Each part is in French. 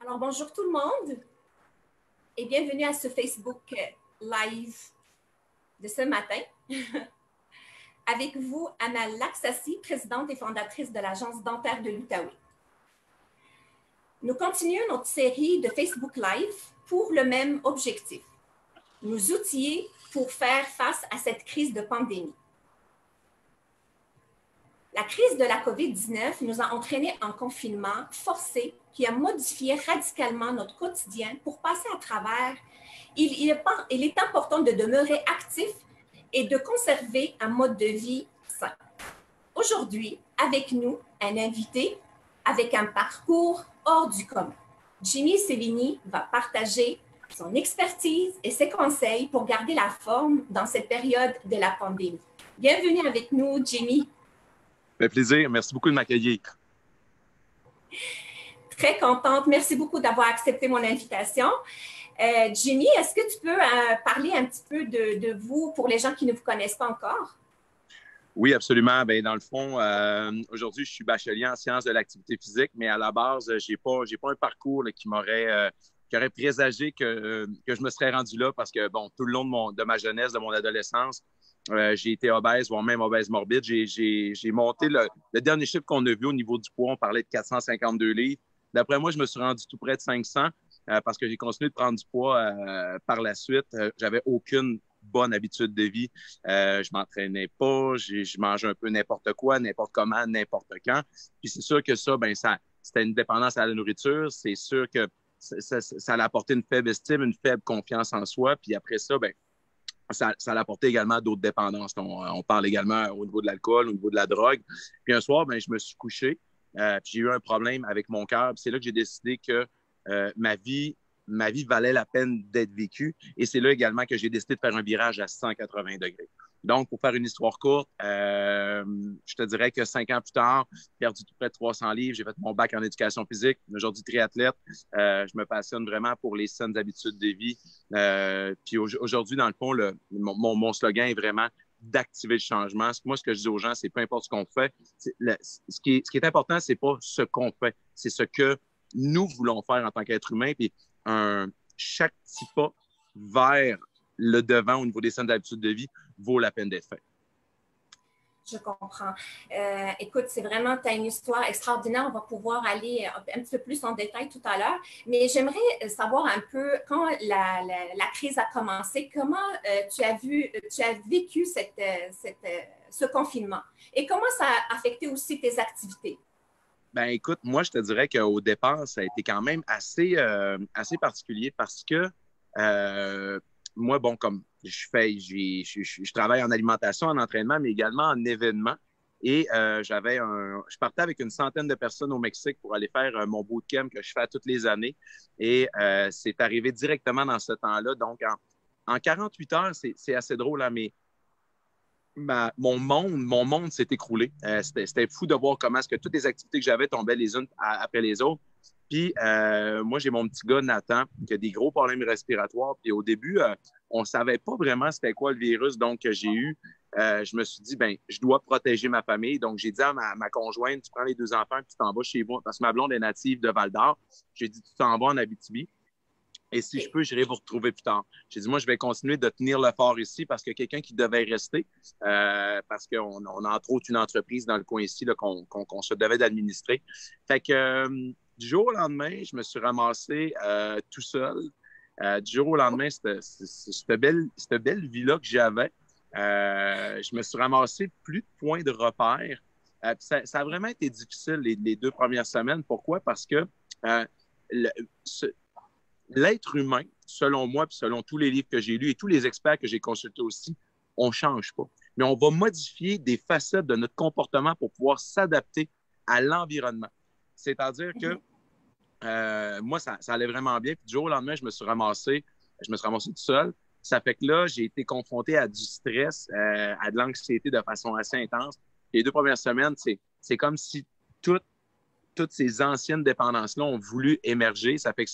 Alors, bonjour tout le monde et bienvenue à ce Facebook Live de ce matin. Avec vous, Anna Laksassi, présidente et fondatrice de l'Agence dentaire de l'Outaouais. Nous continuons notre série de Facebook Live pour le même objectif, nous outiller pour faire face à cette crise de pandémie. La crise de la COVID-19 nous a entraînés en confinement forcé qui a modifié radicalement notre quotidien pour passer à travers. Il est important de demeurer actif et de conserver un mode de vie sain. Aujourd'hui, avec nous, un invité avec un parcours hors du commun. Jimmy Sevigny va partager son expertise et ses conseils pour garder la forme dans cette période de la pandémie. Bienvenue avec nous, Jimmy. Ça fait plaisir. Merci beaucoup de m'accueillir. Très contente. Merci beaucoup d'avoir accepté mon invitation. Jimmy, est-ce que tu peux parler un petit peu de vous pour les gens qui ne vous connaissent pas encore? Oui, absolument. Bien, dans le fond, aujourd'hui, je suis bachelier en sciences de l'activité physique, mais à la base, j'ai pas un parcours là, qui aurait présagé que je me serais rendu là parce que, bon, tout le long de ma jeunesse, de mon adolescence, j'ai été obèse, voire même obèse morbide. J'ai monté le dernier chiffre qu'on a vu au niveau du poids, on parlait de 452 livres. D'après moi, je me suis rendu tout près de 500 parce que j'ai continué de prendre du poids par la suite. J'avais aucune bonne habitude de vie. Je m'entraînais pas, je mangeais un peu n'importe quoi, n'importe comment, n'importe quand. Puis c'est sûr que ça, c'était une dépendance à la nourriture. C'est sûr que ça a apporté une faible estime, une faible confiance en soi. Puis après ça, ça a apporté également d'autres dépendances. On parle également au niveau de l'alcool, au niveau de la drogue. Puis un soir, je me suis couché, puis j'ai eu un problème avec mon cœur. Puis c'est là que j'ai décidé que ma vie valait la peine d'être vécue. Et c'est là également que j'ai décidé de faire un virage à 180 degrés. Donc, pour faire une histoire courte, je te dirais que 5 ans plus tard, j'ai perdu tout près de 300 livres. J'ai fait mon bac en éducation physique. Aujourd'hui, triathlète. Je me passionne vraiment pour les saines habitudes de vie. Puis aujourd'hui, dans le fond, mon slogan est vraiment d'activer le changement. Moi, ce que je dis aux gens, c'est peu importe ce qu'on fait. Ce qui est important, c'est pas ce qu'on fait, c'est ce que nous voulons faire en tant qu'être humain. Puis chaque petit pas vers le devant au niveau des saines habitudes de vie vaut la peine d'être fait. Je comprends. Écoute, c'est vraiment, tu as une histoire extraordinaire. On va pouvoir aller un petit peu plus en détail tout à l'heure. Mais j'aimerais savoir un peu, quand la crise a commencé, comment tu as vécu ce confinement et comment ça a affecté aussi tes activités? Ben écoute, moi, je te dirais qu'au départ, ça a été quand même assez particulier parce que moi, bon, comme je travaille en alimentation, en entraînement, mais également en événement. Et je partais avec une centaine de personnes au Mexique pour aller faire mon bootcamp que je fais toutes les années. Et c'est arrivé directement dans ce temps-là. Donc, en 48 heures, c'est assez drôle, hein, mais mon monde s'est écroulé. C'était fou de voir comment est-ce que toutes les activités que j'avais tombaient les unes après les autres. Puis moi, j'ai mon petit gars, Nathan, qui a des gros problèmes respiratoires. Puis au début, on ne savait pas vraiment c'était quoi le virus donc que j'ai eu. Je me suis dit, je dois protéger ma famille. Donc, j'ai dit à ma conjointe, tu prends les 2 enfants, puis tu t'en vas chez moi. Parce que ma blonde est native de Val-d'Or. J'ai dit, tu t'en vas en Abitibi. Et si je peux, j'irai vous retrouver plus tard. J'ai dit, moi, je vais continuer de tenir le fort ici parce qu'il y a quelqu'un qui devait rester, parce qu'on a entre autres une entreprise dans le coin ici qu'on se devait d'administrer. Fait que du jour au lendemain, je me suis ramassé tout seul. Du jour au lendemain, cette belle vie-là que j'avais, je me suis ramassé plus de points de repère. Ça a vraiment été difficile les 2 premières semaines. Pourquoi? Parce que l'être humain, selon moi, puis selon tous les livres que j'ai lus et tous les experts que j'ai consultés aussi, on ne change pas. Mais on va modifier des facettes de notre comportement pour pouvoir s'adapter à l'environnement. C'est-à-dire que moi, ça allait vraiment bien. Puis du jour au lendemain, je me suis ramassé tout seul. Ça fait que là, j'ai été confronté à du stress, à de l'anxiété de façon assez intense. Les 2 premières semaines, c'est comme si toutes ces anciennes dépendances-là ont voulu émerger. Ça fait que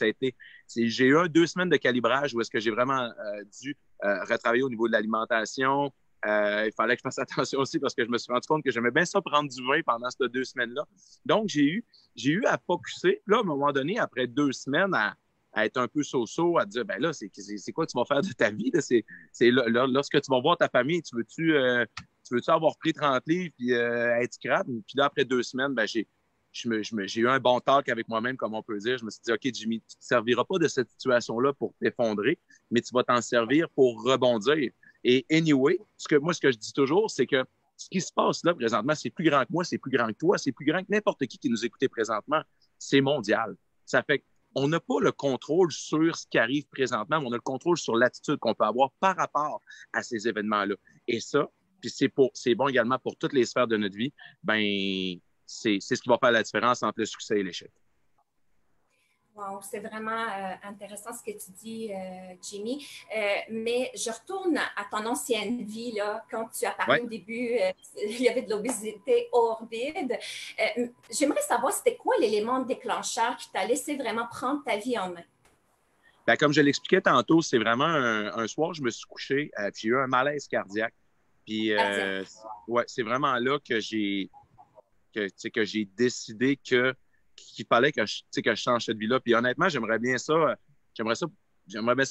j'ai eu 2 semaines de calibrage où est-ce que j'ai vraiment dû retravailler au niveau de l'alimentation, Il fallait que je fasse attention aussi parce que je me suis rendu compte que j'aimais bien ça prendre du vin pendant ces 2 semaines-là. Donc, j'ai eu à focusser. Là, à un moment donné, après 2 semaines, à être un peu so-so, à te dire, ben là, c'est quoi que tu vas faire de ta vie? Là? Lorsque tu vas voir ta famille, tu veux-tu avoir pris 30 livres puis être scrap? Puis là, après 2 semaines, ben, j'ai eu un bon talk avec moi-même, comme on peut dire. Je me suis dit, OK, Jimmy, tu ne te serviras pas de cette situation-là pour t'effondrer, mais tu vas t'en servir pour rebondir. Et anyway, ce que je dis toujours, c'est que ce qui se passe là présentement, c'est plus grand que moi, c'est plus grand que toi, c'est plus grand que n'importe qui nous écoutait présentement. C'est mondial. Ça fait qu'on n'a pas le contrôle sur ce qui arrive présentement, mais on a le contrôle sur l'attitude qu'on peut avoir par rapport à ces événements-là. Et ça, puis c'est bon également pour toutes les sphères de notre vie, ben c'est ce qui va faire la différence entre le succès et l'échec. Wow, c'est vraiment intéressant ce que tu dis, Jimmy. Mais je retourne à ton ancienne vie, là, quand tu as parlé au début, il y avait de l'obésité morbide. J'aimerais savoir, c'était quoi l'élément déclencheur qui t'a laissé vraiment prendre ta vie en main? Ben, comme je l'expliquais tantôt, c'est vraiment un soir, je me suis couché, puis j'ai eu un malaise cardiaque. Puis, c'est vraiment là que j'ai décidé qu'il fallait que je change cette vie-là. Puis honnêtement, j'aimerais bien ça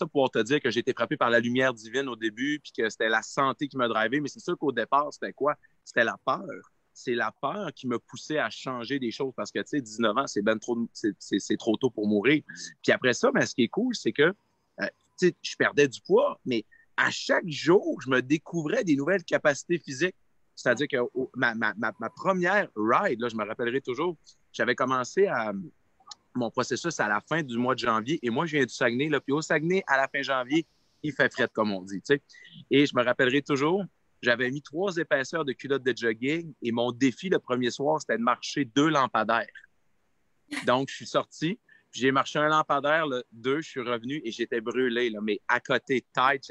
pouvoir te dire que j'ai été frappé par la lumière divine au début, puis que c'était la santé qui m'a drivé. Mais c'est sûr qu'au départ, c'était quoi? C'était la peur. C'est la peur qui me poussait à changer des choses parce que, 19 ans, c'est trop tôt pour mourir. Puis après ça, ce qui est cool, c'est que, je perdais du poids, mais à chaque jour, je me découvrais des nouvelles capacités physiques. C'est-à-dire que ma première ride, là, je me rappellerai toujours, j'avais commencé mon processus à la fin du mois de janvier et moi, je viens du Saguenay. Là, puis au Saguenay, à la fin janvier, il fait fret, comme on dit. T'sais. Et je me rappellerai toujours, j'avais mis 3 épaisseurs de culottes de jogging et mon défi le premier soir, c'était de marcher 2 lampadaires. Donc, je suis sorti, puis j'ai marché un lampadaire, 2, je suis revenu et j'étais brûlé, là, mais à côté, tête,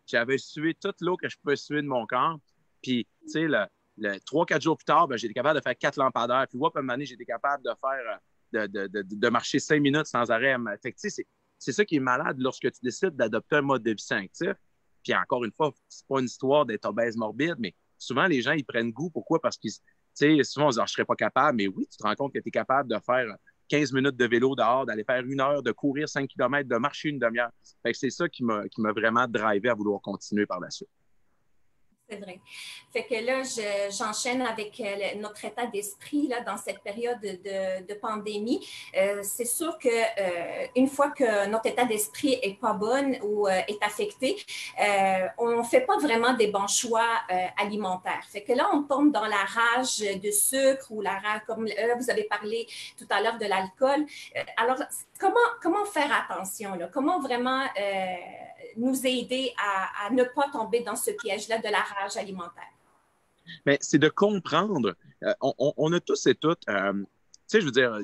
j'avais sué toute l'eau que je pouvais suer de mon corps. Puis, 3-4 jours plus tard, j'étais capable de faire 4 lampadaires. Puis, à un moment donné, j'étais capable de faire, de marcher 5 minutes sans arrêt. Fait que, c'est ça qui est malade lorsque tu décides d'adopter un mode de vie sain actif. Puis, encore une fois, c'est pas une histoire d'être obèse morbide, mais souvent, les gens, ils prennent goût. Pourquoi? Parce qu'ils, souvent, on se dit, je serais pas capable. Mais oui, tu te rends compte que tu es capable de faire 15 minutes de vélo dehors, d'aller faire 1 heure, de courir 5 km, de marcher une demi-heure. Fait que c'est ça qui m'a vraiment drivé à vouloir continuer par la suite. C'est vrai. Fait que là, j'enchaîne avec notre état d'esprit là, dans cette période de pandémie. C'est sûr que une fois que notre état d'esprit est pas bon ou est affecté, on fait pas vraiment des bons choix alimentaires. Fait que là, on tombe dans la rage de sucre ou la rage, comme vous avez parlé tout à l'heure de l'alcool. Alors, comment faire attention? Là? Comment vraiment nous aider à ne pas tomber dans ce piège-là de la rage alimentaire? Mais c'est de comprendre. On a tous et toutes, je veux dire,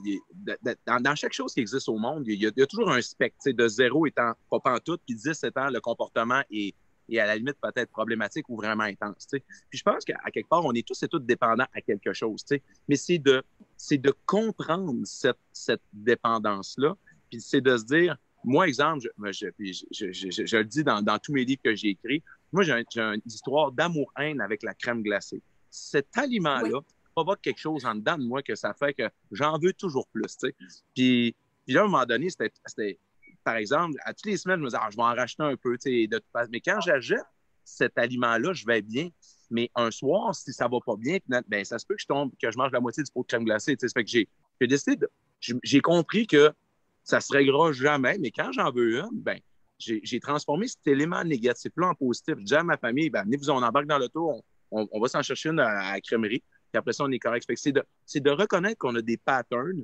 dans chaque chose qui existe au monde, il y a toujours un spectre, de 0 étant pas pantoute, puis 10 étant le comportement est à la limite peut-être problématique ou vraiment intense. T'sais. Puis je pense qu'à quelque part, on est tous et toutes dépendants à quelque chose. Mais c'est de comprendre cette dépendance-là, puis c'est de se dire, moi, exemple, je le dis dans tous mes livres que j'ai écrits, moi, j'ai une histoire d'amour-haine avec la crème glacée. Cet aliment-là provoque quelque chose en dedans de moi que ça fait que j'en veux toujours plus. Puis là, à un moment donné, c'était par exemple, à toutes les semaines, je me disais, je vais en racheter un peu. Mais quand j'achète cet aliment-là, je vais bien. Mais un soir, si ça va pas bien, ben, ça se peut que je mange la moitié du pot de crème glacée. Ça fait que j'ai décidé, j'ai compris que ça se réglera jamais, mais quand j'en veux une, ben, j'ai transformé cet élément négatif-là en positif. Je dis à ma famille, ben, venez-vous, on embarque dans l'auto, on va s'en chercher une à la crèmerie, puis après ça, on est correct. Fait que c'est de reconnaître qu'on a des patterns.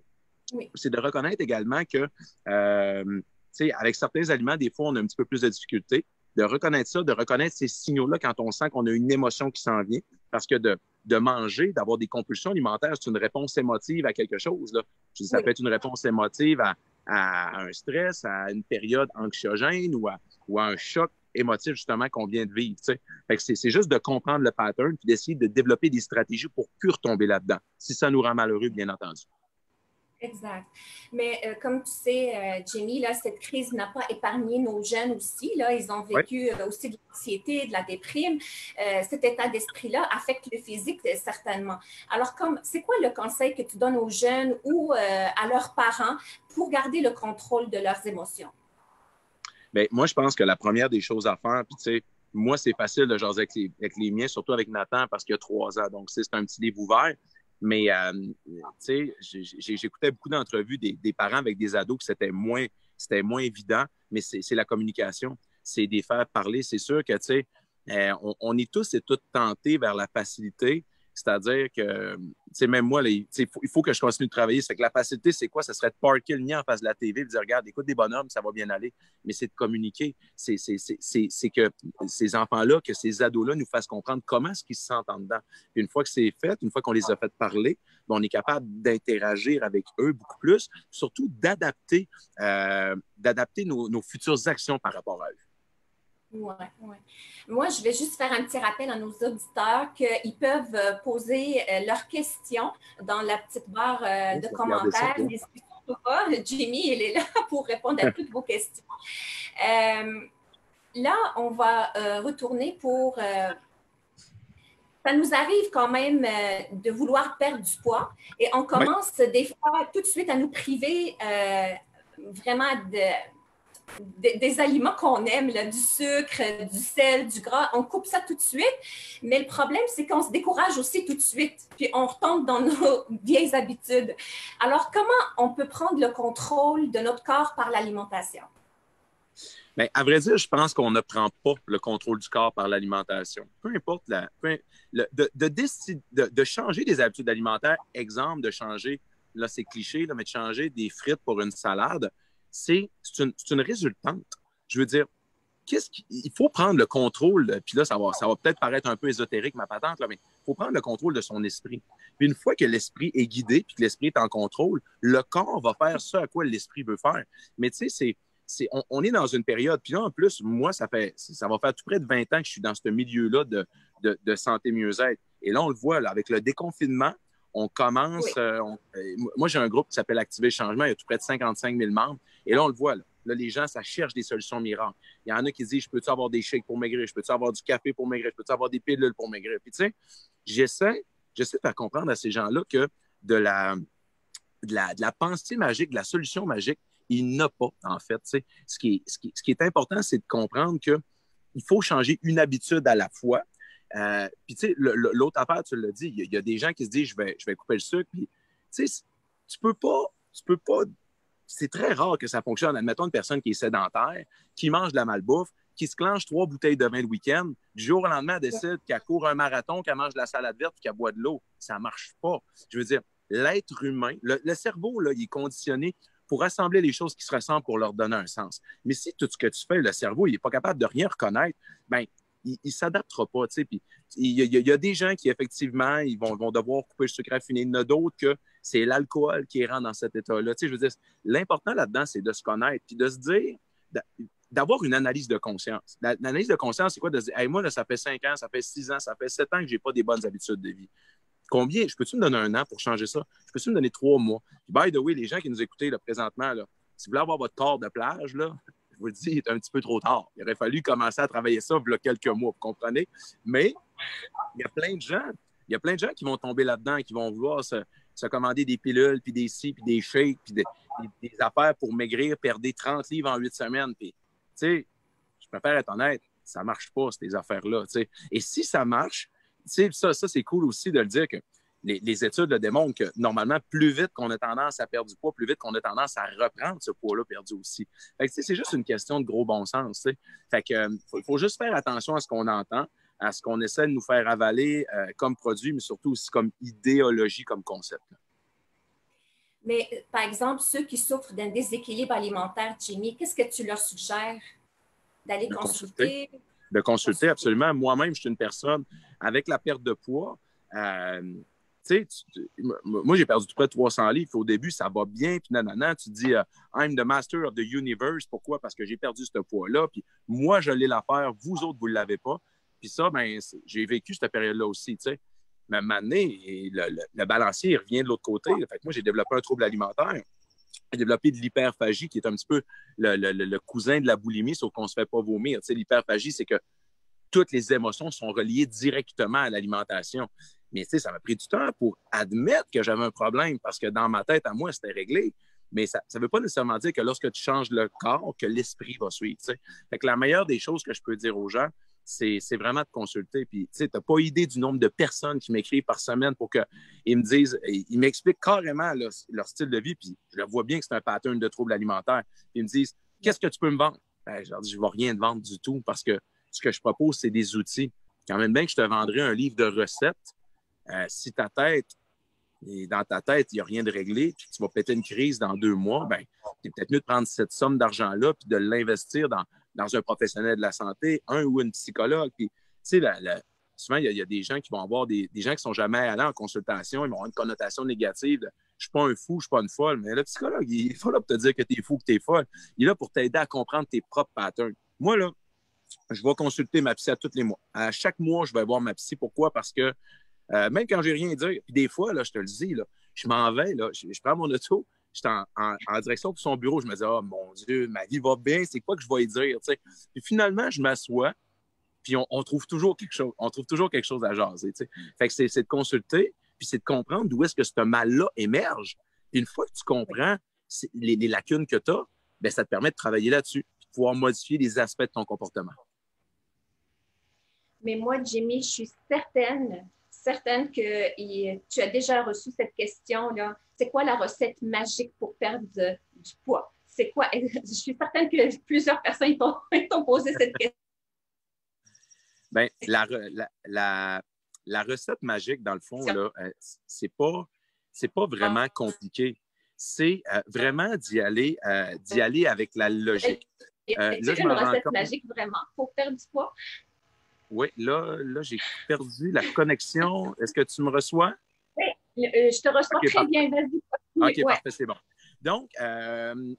Oui. C'est de reconnaître également que, avec certains aliments, des fois, on a un petit peu plus de difficultés. De reconnaître ça, de reconnaître ces signaux-là quand on sent qu'on a une émotion qui s'en vient. Parce que de manger, d'avoir des compulsions alimentaires, c'est une réponse émotive à quelque chose. Là. Ça peut être une réponse émotive à un stress, à une période anxiogène ou à un choc émotif, justement, qu'on vient de vivre. Fait que c'est juste de comprendre le pattern puis d'essayer de développer des stratégies pour plus retomber là-dedans, si ça nous rend malheureux, bien entendu. Exact. Mais comme tu sais, Jamie, là, cette crise n'a pas épargné nos jeunes aussi. Là, ils ont Oui. vécu aussi de l'anxiété, de la déprime. Cet état d'esprit-là affecte le physique certainement. Alors, c'est quoi le conseil que tu donnes aux jeunes ou à leurs parents pour garder le contrôle de leurs émotions? Bien, moi, je pense que la première des choses à faire, puis tu sais, moi, c'est facile de jaser avec les miens, surtout avec Nathan, parce qu'il y a 3 ans. Donc, c'est un petit livre ouvert. Mais, tu sais, j'écoutais beaucoup d'entrevues des parents avec des ados que c'était moins évident, mais c'est la communication. C'est des faire parler. C'est sûr que, tu sais, on est tous et toutes tentés vers la facilité. C'est-à-dire que, tu sais, même moi, là, il faut que je continue de travailler. C'est que la facilité, c'est quoi? Ça serait de parker le mien en face de la TV et de dire, regarde, écoute des bonhommes, ça va bien aller. Mais c'est de communiquer. C'est que ces enfants-là, que ces ados-là nous fassent comprendre comment est-ce qu'ils se sentent en dedans. Puis une fois que c'est fait, une fois qu'on les a fait parler, ben, on est capable d'interagir avec eux beaucoup plus, surtout d'adapter nos futures actions par rapport à eux. Oui, oui. Moi, je vais juste faire un petit rappel à nos auditeurs qu'ils peuvent poser leurs questions dans la petite barre Oui, de ça, commentaires. N'hésitez surtout pas. Jimmy, il est là pour répondre à toutes vos questions. Là, on va retourner pour... ça nous arrive quand même de vouloir perdre du poids et on oui. commence des fois tout de suite à nous priver vraiment des aliments qu'on aime, là, du sucre, du sel, du gras, on coupe ça tout de suite. Mais le problème, c'est qu'on se décourage aussi tout de suite, puis on retombe dans nos vieilles habitudes. Alors, comment on peut prendre le contrôle de notre corps par l'alimentation? Bien, à vrai dire, je pense qu'on ne prend pas le contrôle du corps par l'alimentation. Peu importe de changer des habitudes alimentaires, exemple de changer, là c'est cliché, là, mais de changer des frites pour une salade, c'est une résultante. Je veux dire, il faut prendre le contrôle, puis là, ça va peut-être paraître un peu ésotérique, ma patente, là, mais il faut prendre le contrôle de son esprit. Puis une fois que l'esprit est guidé, puis que l'esprit est en contrôle, le corps va faire ce à quoi l'esprit veut faire. Mais tu sais, on est dans une période, puis là, en plus, moi, ça va faire tout près de 20 ans que je suis dans ce milieu-là de santé mieux-être. Et là, on le voit, là, avec le déconfinement, on commence. Oui. Moi, j'ai un groupe qui s'appelle Activer Changement. Il y a tout près de 55 000 membres. Et là, on le voit. Là, les gens, ça cherche des solutions miracles. Il y en a qui disent, je peux-tu avoir des shakes pour maigrir? Je peux-tu avoir du café pour maigrir? Je peux-tu avoir des pilules pour maigrir? Puis, tu sais, j'essaie de faire comprendre à ces gens-là que de la pensée magique, de la solution magique, il n'y en a pas, en fait. Tu sais. Ce qui est important, c'est de comprendre qu'il faut changer une habitude à la fois. Puis, tu sais, l'autre affaire, tu l'as dit, il y a des gens qui se disent, je vais couper le sucre. Puis, tu sais, tu peux pas, c'est très rare que ça fonctionne. Admettons une personne qui est sédentaire, qui mange de la malbouffe, qui se clenche 3 bouteilles de vin le week-end, du jour au lendemain, elle décide qu'elle court un marathon, qu'elle mange de la salade verte, qu'elle boit de l'eau. Ça ne marche pas. Je veux dire, l'être humain, le cerveau, là, il est conditionné pour assembler les choses qui se ressemblent pour leur donner un sens. Mais si tout ce que tu fais, le cerveau, il n'est pas capable de rien reconnaître, ben il ne s'adaptera pas. Tu sais. Puis, il y a des gens qui, effectivement, ils vont devoir couper le sucre raffiné. Il y en a d'autres que c'est l'alcool qui les rend dans cet état-là. Tu sais, je veux dire, l'important là-dedans, c'est de se connaître puis de se dire, d'avoir une analyse de conscience. L'analyse de conscience, c'est quoi? De se dire, hey, moi, là, ça fait 5 ans, ça fait 6 ans, ça fait 7 ans que je n'ai pas des bonnes habitudes de vie. Combien? Je peux-tu me donner 1 an pour changer ça? Je peux-tu me donner 3 mois? Puis, by the way, les gens qui nous écoutent là, présentement, là, si vous voulez avoir votre corps de plage, là, je vous le dis, il est un petit peu trop tard. Il aurait fallu commencer à travailler ça il y a quelques mois, vous comprenez? Mais il y a plein de gens qui vont tomber là-dedans, qui vont vouloir se commander des pilules, puis des scies, puis des shakes, puis des affaires pour maigrir, perdre 30 livres en 8 semaines. Puis, tu sais, je préfère être honnête, ça marche pas, ces affaires-là. T'sais. Et si ça marche, ça c'est cool aussi de le dire que les études le démontrent que normalement, plus vite qu'on a tendance à perdre du poids, plus vite qu'on a tendance à reprendre ce poids-là perdu aussi. Fait que, c'est juste une question de gros bon sens. T'sais. Fait que faut juste faire attention à ce qu'on entend, à ce qu'on essaie de nous faire avaler comme produit, mais surtout aussi comme idéologie, comme concept. Mais par exemple, ceux qui souffrent d'un déséquilibre alimentaire, Jimmy, qu'est-ce que tu leur suggères? D'aller De consulter? De consulter, absolument. Moi-même, je suis une personne avec la perte de poids. Moi, j'ai perdu près de 300 livres. Au début, ça va bien. Puis, nanana, tu dis, I'm the master of the universe. Pourquoi? Parce que j'ai perdu ce poids-là. Puis, moi, je l'ai l'affaire. Vous autres, vous ne l'avez pas. Puis ça, ben, j'ai vécu cette période-là aussi. T'sais. Mais à un moment donné, le balancier il revient de l'autre côté. Fait que moi, j'ai développé un trouble alimentaire. J'ai développé de l'hyperphagie, qui est un petit peu le cousin de la boulimie, sauf qu'on ne se fait pas vomir. Tu sais, l'hyperphagie, c'est que toutes les émotions sont reliées directement à l'alimentation. Mais tu sais, ça m'a pris du temps pour admettre que j'avais un problème parce que dans ma tête, à moi, c'était réglé. Mais ça ne veut pas nécessairement dire que lorsque tu changes le corps, que l'esprit va suivre. Tu sais. Fait que la meilleure des choses que je peux dire aux gens, c'est vraiment de consulter. Puis, tu sais, tu n'as pas idée du nombre de personnes qui m'écrivent par semaine pour qu'ils me disent, ils m'expliquent carrément leur style de vie. Puis, je vois bien que c'est un pattern de troubles alimentaires. Ils me disent, qu'est-ce que tu peux me vendre? Ben, je leur dis, je ne vais rien te vendre du tout parce que ce que je propose, c'est des outils. Quand même bien que je te vendrais un livre de recettes, si ta tête, et dans ta tête, il n'y a rien de réglé, puis tu vas péter une crise dans 2 mois, ben, c'est peut-être mieux de prendre cette somme d'argent-là puis de l'investir dans un professionnel de la santé, un ou une psychologue. Puis, tu sais, souvent, il y a des gens qui vont avoir des gens qui ne sont jamais allés en consultation, ils vont avoir une connotation négative de je ne suis pas un fou, je ne suis pas une folle. Mais le psychologue, il est pas là pour te dire que tu es fou, que tu es folle. Il est là pour t'aider à comprendre tes propres patterns. Moi, là, je vais consulter ma psy à tous les mois. À chaque mois, je vais voir ma psy. Pourquoi? Parce que même quand j'ai rien à dire, puis des fois, là, je te le dis, là, je m'en vais, là, je prends mon auto, je suis en direction pour son bureau, je me dis, oh mon Dieu, ma vie va bien, c'est quoi que je vais lui dire? T'sais? Puis finalement, je m'assois, puis on trouve toujours quelque chose. On trouve toujours quelque chose à jaser. T'sais. Fait que c'est de consulter, puis c'est de comprendre d'où est-ce que ce mal-là émerge. Puis une fois que tu comprends les lacunes que tu as, ben, ça te permet de travailler là-dessus, puis de pouvoir modifier les aspects de ton comportement. Mais moi, Jimmy, je suis certaine que tu as déjà reçu cette question-là. C'est quoi la recette magique pour perdre du poids? C'est quoi? Je suis certaine que plusieurs personnes t'ont posé cette question. Bien, la recette magique, dans le fond, là, c'est pas vraiment compliqué. C'est vraiment d'y aller avec la logique. Là, une recette magique vraiment pour perdre du poids? Oui, là j'ai perdu la connexion. Est-ce que tu me reçois? Oui, je te reçois très bien. Vas-y. OK, parfait, c'est bon. Donc,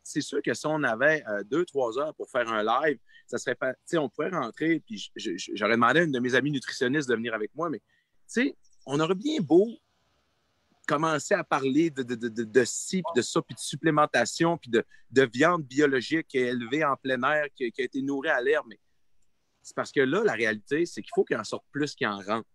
c'est sûr que si on avait 2-3 heures pour faire un live, ça serait pas. Tu sais, on pourrait rentrer, puis j'aurais demandé à une de mes amies nutritionnistes de venir avec moi, mais tu sais, on aurait bien beau commencer à parler de ci, puis de ça, puis de supplémentation, puis de viande biologique élevée en plein air qui a été nourrie à l'herbe. Mais c'est parce que là, la réalité, c'est qu'il faut qu'il en sorte plus qu'il en rentre.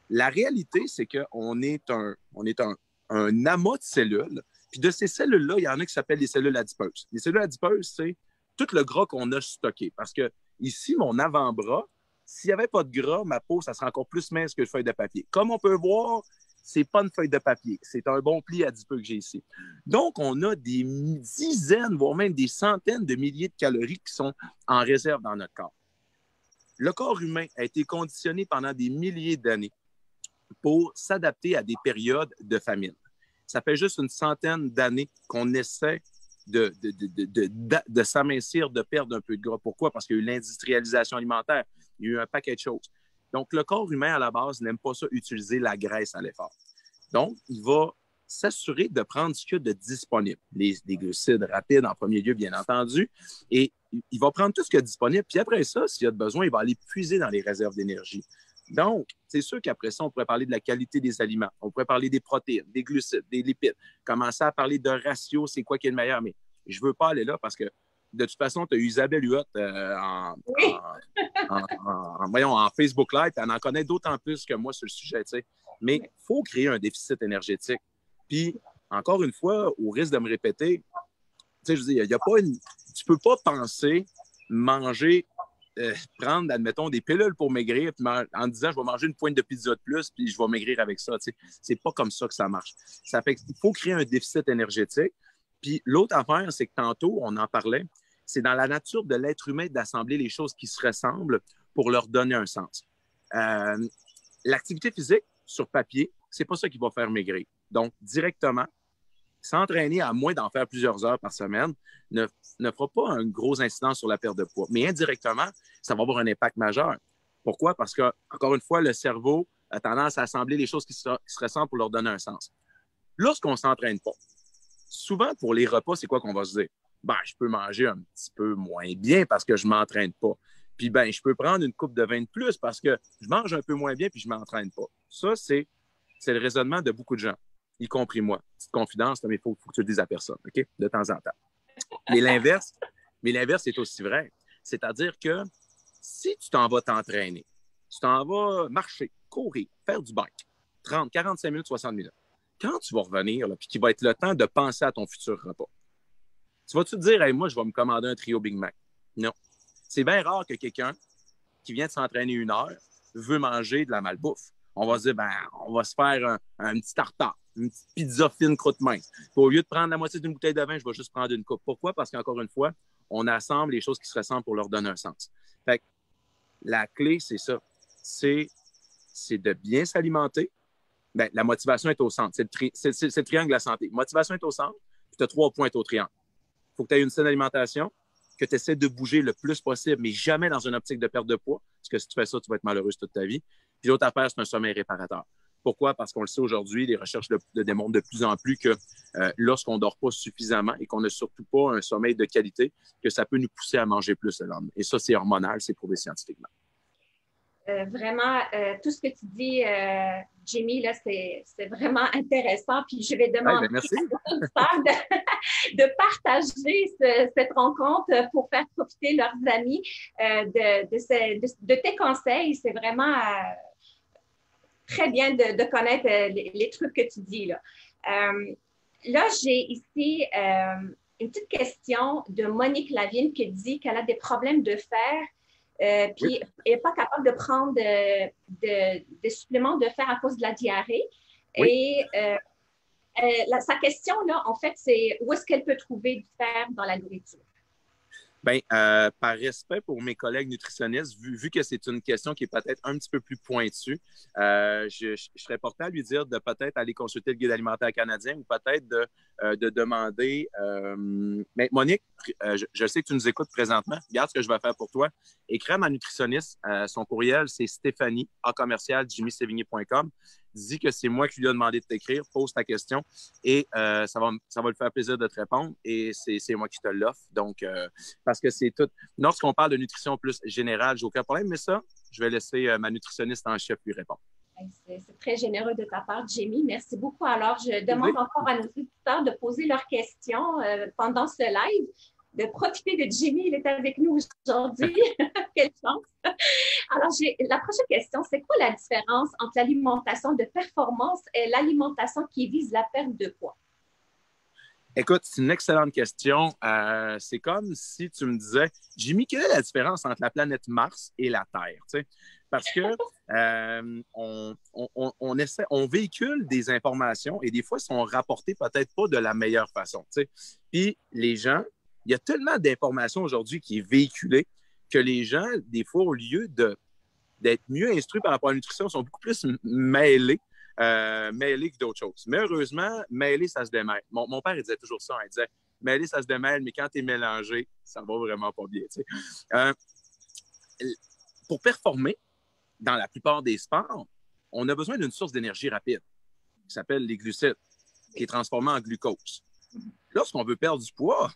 La réalité, c'est qu'on est un amas de cellules. Puis de ces cellules-là, il y en a qui s'appellent les cellules adipeuses. Les cellules adipeuses, c'est tout le gras qu'on a stocké. Parce que ici, mon avant-bras, s'il n'y avait pas de gras, ma peau, ça serait encore plus mince qu'une feuille de papier. Comme on peut voir, c'est pas une feuille de papier. C'est un bon pli adipeux que j'ai ici. Donc, on a des dizaines, voire même des centaines de milliers de calories qui sont en réserve dans notre corps. Le corps humain a été conditionné pendant des milliers d'années pour s'adapter à des périodes de famine. Ça fait juste une centaine d'années qu'on essaie de s'amincir, de perdre un peu de gras. Pourquoi? Parce qu'il y a eu l'industrialisation alimentaire. Il y a eu un paquet de choses. Donc, le corps humain, à la base, n'aime pas ça, utiliser la graisse à l'effort. Donc, il va s'assurer de prendre ce qu'il y a de disponible. Des glucides rapides en premier lieu, bien entendu. Et il va prendre tout ce qu'il y a de disponible. Puis après ça, s'il y a besoin, il va aller puiser dans les réserves d'énergie. Donc, c'est sûr qu'après ça, on pourrait parler de la qualité des aliments. On pourrait parler des protéines, des glucides, des lipides. Commencer à parler de ratio, c'est quoi qui est le meilleur. Mais je ne veux pas aller là parce que, de toute façon, tu as eu Isabelle Huot en Facebook Live. Elle en connaît d'autant plus que moi sur le sujet. T'sais. Mais il faut créer un déficit énergétique. Puis, encore une fois, au risque de me répéter, je veux dire, tu ne peux pas penser manger... prendre, admettons, des pilules pour maigrir en disant je vais manger une pointe de pizza de plus puis je vais maigrir avec ça. C'est pas comme ça que ça marche. Ça fait qu'il faut créer un déficit énergétique. Puis l'autre affaire, c'est que tantôt, on en parlait, c'est dans la nature de l'être humain d'assembler les choses qui se ressemblent pour leur donner un sens. L'activité physique, sur papier, c'est pas ça qui va faire maigrir. Donc, directement, s'entraîner à moins d'en faire plusieurs heures par semaine ne fera pas un gros incident sur la perte de poids. Mais indirectement, ça va avoir un impact majeur. Pourquoi? Parce que, encore une fois, le cerveau a tendance à assembler les choses qui se ressemblent pour leur donner un sens. Lorsqu'on ne s'entraîne pas, souvent pour les repas, c'est quoi qu'on va se dire? Ben, je peux manger un petit peu moins bien parce que je ne m'entraîne pas. Puis, ben, je peux prendre une coupe de vin de plus parce que je mange un peu moins bien puis je ne m'entraîne pas. Ça, c'est le raisonnement de beaucoup de gens, y compris moi. Petite confidence, mais il faut que tu le dises à personne, OK? De temps en temps. Mais l'inverse est aussi vrai. C'est-à-dire que si tu t'en vas t'entraîner, tu t'en vas marcher, courir, faire du bike, 30, 45 minutes, 60 minutes, quand tu vas revenir, puis qu'il va être le temps de penser à ton futur repas, tu vas-tu te dire, hey, moi, je vais me commander un trio Big Mac? Non. C'est bien rare que quelqu'un qui vient de s'entraîner 1 heure veut manger de la malbouffe. On va se dire, ben, on va se faire un petit tartare, une petite pizza fine croûte mince. Puis au lieu de prendre la moitié d'une bouteille de vin, je vais juste prendre une coupe. Pourquoi? Parce qu'encore une fois, on assemble les choses qui se ressemblent pour leur donner un sens. Fait que la clé, c'est ça. C'est de bien s'alimenter. Ben, la motivation est au centre. C'est le triangle de la santé. Motivation est au centre, puis tu as 3 points au triangle. Il faut que tu aies une saine alimentation, que tu essaies de bouger le plus possible, mais jamais dans une optique de perte de poids, parce que si tu fais ça, tu vas être malheureuse toute ta vie. Puis l'autre affaire, c'est un sommeil réparateur. Pourquoi? Parce qu'on le sait aujourd'hui, les recherches le démontrent de plus en plus que lorsqu'on ne dort pas suffisamment et qu'on n'a surtout pas un sommeil de qualité, que ça peut nous pousser à manger plus le lendemain. Et ça, c'est hormonal, c'est prouvé scientifiquement. Vraiment, tout ce que tu dis, Jimmy, là, c'est vraiment intéressant. Puis je vais demander de partager cette rencontre pour faire profiter leurs amis de tes conseils. C'est vraiment très bien de connaître les trucs que tu dis, là. Là, j'ai ici une petite question de Monique Lavigne qui dit qu'elle a des problèmes de fer. Puis, elle n'est pas capable de prendre des suppléments de fer à cause de la diarrhée. Oui. Et sa question, là, en fait, c'est où est-ce qu'elle peut trouver du fer dans la nourriture? Bien, par respect pour mes collègues nutritionnistes, vu que c'est une question qui est peut-être un petit peu plus pointue, je serais porté à lui dire de peut-être aller consulter le guide alimentaire canadien ou peut-être de demander. Mais Monique, je sais que tu nous écoutes présentement. Regarde ce que je vais faire pour toi. Écris à ma nutritionniste. Son courriel, c'est Stéphanie@jimmysevigny.com. Dis que c'est moi qui lui ai demandé de t'écrire, pose ta question et ça va lui faire plaisir de te répondre et c'est moi qui te l'offre. Donc, parce que c'est tout. Lorsqu'on parle de nutrition plus générale, j'ai aucun problème, mais ça, je vais laisser ma nutritionniste en chef lui répondre. C'est très généreux de ta part, Jamie. Merci beaucoup. Alors, je demande encore à nos auditeurs de poser leurs questions pendant ce live, de profiter de Jamie. Il est avec nous aujourd'hui. Quelle chance! Alors, la prochaine question, c'est quoi la différence entre l'alimentation de performance et l'alimentation qui vise la perte de poids? Écoute, c'est une excellente question. C'est comme si tu me disais, Jimmy, quelle est la différence entre la planète Mars et la Terre? Tu sais? Parce que on véhicule des informations et des fois, elles sont rapportées peut-être pas de la meilleure façon. Tu sais? Puis les gens, il y a tellement d'informations aujourd'hui qui est véhiculée que les gens, des fois, au lieu d'être mieux instruits par rapport à la nutrition, sont beaucoup plus mêlés que d'autres choses. Mais heureusement, mêlé, ça se démêle. Mon père, il disait toujours ça. Il disait, mêlé, ça se démêle, mais quand tu es mélangé, ça va vraiment pas bien. Tu sais. Pour performer, dans la plupart des sports, on a besoin d'une source d'énergie rapide qui s'appelle les glucides, qui est transformée en glucose. Lorsqu'on veut perdre du poids,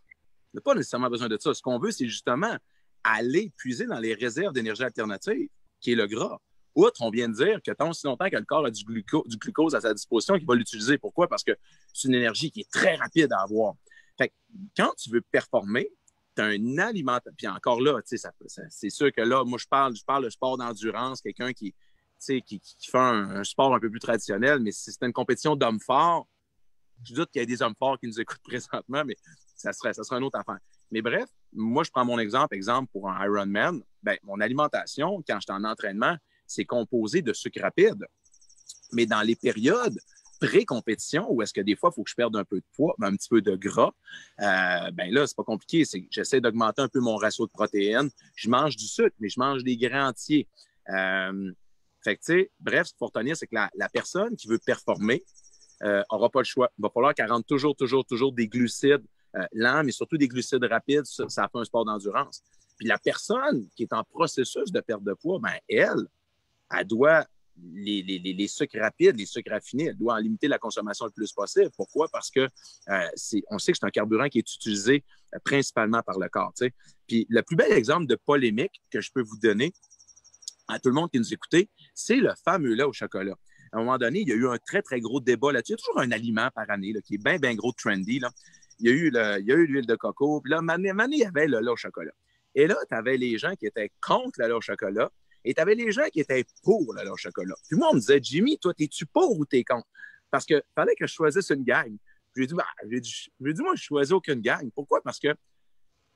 on n'a pas nécessairement besoin de ça. Ce qu'on veut, c'est justement aller puiser dans les réserves d'énergie alternative, qui est le gras. Outre, on vient de dire que tant aussi longtemps que le corps a du glucose à sa disposition, qu'il va l'utiliser. Pourquoi? Parce que c'est une énergie qui est très rapide à avoir. Fait que quand tu veux performer, tu as un aliment. Puis encore là, c'est sûr que là, moi, je parle de sport d'endurance, quelqu'un qui fait un sport un peu plus traditionnel, mais si c'était une compétition d'hommes forts, je doute qu'il y ait des hommes forts qui nous écoutent présentement, mais ça serait une autre affaire. Mais bref, moi, je prends mon exemple pour un Ironman. Ben, mon alimentation, quand j'étais en entraînement, c'est composé de sucre rapide. Mais dans les périodes pré-compétition, où est-ce que des fois, il faut que je perde un peu de poids, un petit peu de gras, ben là, c'est pas compliqué. J'essaie d'augmenter un peu mon ratio de protéines. Je mange du sucre, mais je mange des grains entiers. Fait que, tu sais, bref, ce qu'il faut retenir, c'est que la personne qui veut performer n'aura pas le choix. Il va falloir qu'elle rentre toujours des glucides lents, mais surtout des glucides rapides. Ça fait un sport d'endurance. Puis la personne qui est en processus de perte de poids, ben elle doit les sucres rapides, les sucres raffinés, elle doit en limiter la consommation le plus possible. Pourquoi? Parce que on sait que c'est un carburant qui est utilisé principalement par le corps. T'sais. Puis le plus bel exemple de polémique que je peux vous donner à tout le monde qui nous écoute, c'est le fameux lait au chocolat. À un moment donné, il y a eu un très, très gros débat là-dessus. Il y a toujours un aliment par année là, qui est bien, bien gros trendy. Là. Il y a eu l'huile de coco. Puis là, il y avait le lait au chocolat. Et là, tu avais les gens qui étaient contre le lait au chocolat et tu avais les gens qui étaient pour le lait au chocolat. Puis moi, on me disait, Jimmy, toi, es-tu pour ou t'es contre? Parce qu'il fallait que je choisisse une gang. J'ai dit, moi, je choisis aucune gang. Pourquoi? Parce que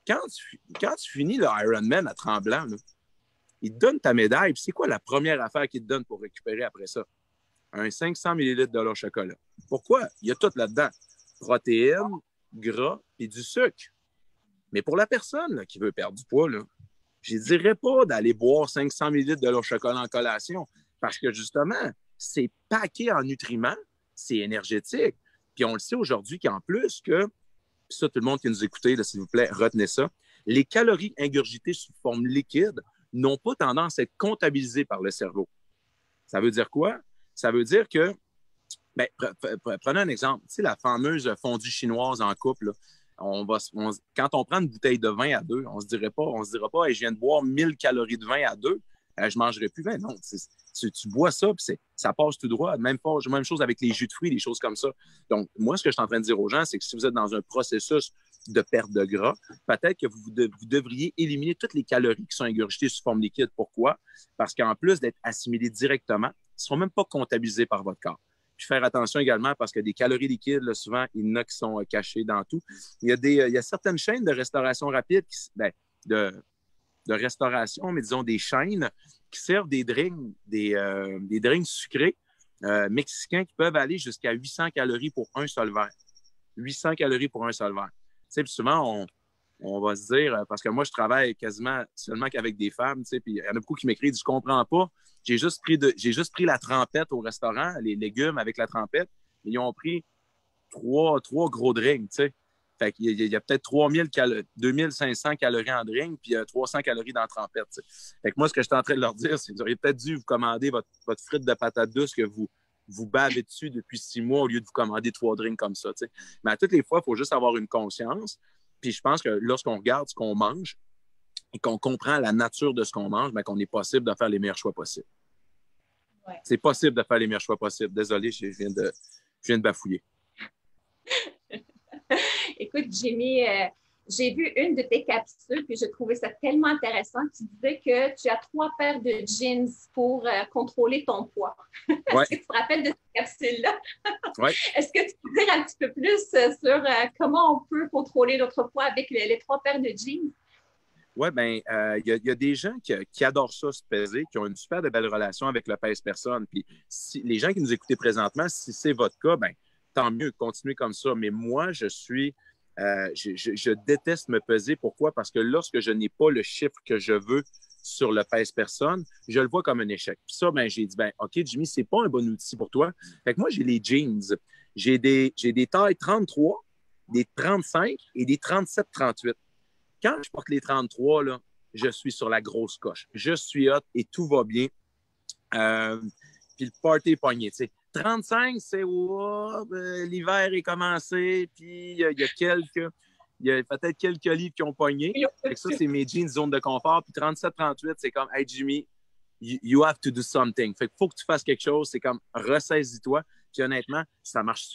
quand tu finis le Ironman à Tremblant, là, il te donne ta médaille. Puis c'est quoi la première affaire qu'il te donne pour récupérer après ça? Un 500 ml de lait au chocolat. Pourquoi? Il y a tout là-dedans. Protéines, gras et du sucre. Mais pour la personne là, qui veut perdre du poids, là, je ne dirais pas d'aller boire 500 ml de lait au chocolat en collation parce que justement, c'est paqué en nutriments, c'est énergétique. Puis on le sait aujourd'hui qu'en plus que, puis ça, tout le monde qui nous écoute, s'il vous plaît, retenez ça, les calories ingurgitées sous forme liquide n'ont pas tendance à être comptabilisées par le cerveau. Ça veut dire quoi? Ça veut dire que, ben, prenez un exemple, tu sais, la fameuse fondue chinoise en couple, là, quand on prend une bouteille de vin à deux, on se dira pas, hey, je viens de boire 1000 calories de vin à deux, je ne mangerai plus. Ben non, tu bois ça, puis ça passe tout droit. Même chose avec les jus de fruits, des choses comme ça. Donc, moi, ce que je suis en train de dire aux gens, c'est que si vous êtes dans un processus de perte de gras, peut-être que vous devriez éliminer toutes les calories qui sont ingurgitées sous forme liquide. Pourquoi? Parce qu'en plus d'être assimilées directement, ils ne sont même pas comptabilisés par votre corps. Puis faire attention également parce que des calories liquides, là, souvent, il y en a qui sont cachées dans tout. Il y a certaines chaînes de restauration rapide, de restauration, mais disons des chaînes qui servent des drinks sucrés mexicains qui peuvent aller jusqu'à 800 calories pour un seul verre. 800 calories pour un seul verre. Tu sais, puis souvent, on va se dire, parce que moi, je travaille quasiment seulement qu'avec des femmes, tu sais, puis il y en a beaucoup qui m'écrivent, je comprends pas. J'ai juste pris la trempette au restaurant, les légumes avec la trempette. Ils ont pris trois gros drinks, tu sais. Fait qu'il y a peut-être 2500 calories en drink, puis 300 calories dans la trempette, tu sais. Fait que moi, ce que je suis en train de leur dire, c'est que vous auriez peut-être dû vous commander votre frite de patate douce que vous bavez dessus depuis 6 mois au lieu de vous commander 3 drinks comme ça, tu sais. Mais à toutes les fois, il faut juste avoir une conscience. Puis je pense que lorsqu'on regarde ce qu'on mange, et qu'on comprend la nature de ce qu'on mange, bien, qu'on est possible de faire les meilleurs choix possibles. Ouais. C'est possible de faire les meilleurs choix possibles. Désolé, je viens de bafouiller. Écoute, Jimmy, j'ai vu une de tes capsules, puis je trouvais ça tellement intéressant. Tu disais que tu as 3 paires de jeans pour contrôler ton poids. Ouais. Est-ce que tu te rappelles de cette capsule-là? Oui. Est-ce que tu peux dire un petit peu plus sur comment on peut contrôler notre poids avec les 3 paires de jeans? Oui, bien, il y a des gens qui adorent ça, se peser, qui ont une super de belle relation avec le pèse-personne. Puis les gens qui nous écoutent présentement, si c'est votre cas, bien, tant mieux, continuez comme ça. Mais moi, je déteste me peser. Pourquoi? Parce que lorsque je n'ai pas le chiffre que je veux sur le pèse-personne, je le vois comme un échec. Puis ça, ben, j'ai dit, ben, OK, Jimmy, c'est pas un bon outil pour toi. Fait que moi, j'ai les jeans. J'ai des tailles 33, des 35 et des 37-38. Quand je porte les 33, là, je suis sur la grosse coche. Je suis hot et tout va bien. Puis le party est pogné. T'sais. 35, c'est l'hiver est commencé, puis il y a peut-être quelques livres qui ont pogné. Fait que ça, c'est mes jeans zone de confort. Puis 37-38, c'est comme, hey Jimmy, you have to do something. Fait qu'il faut que tu fasses quelque chose. C'est comme, ressaisis-toi. Puis honnêtement, ça marche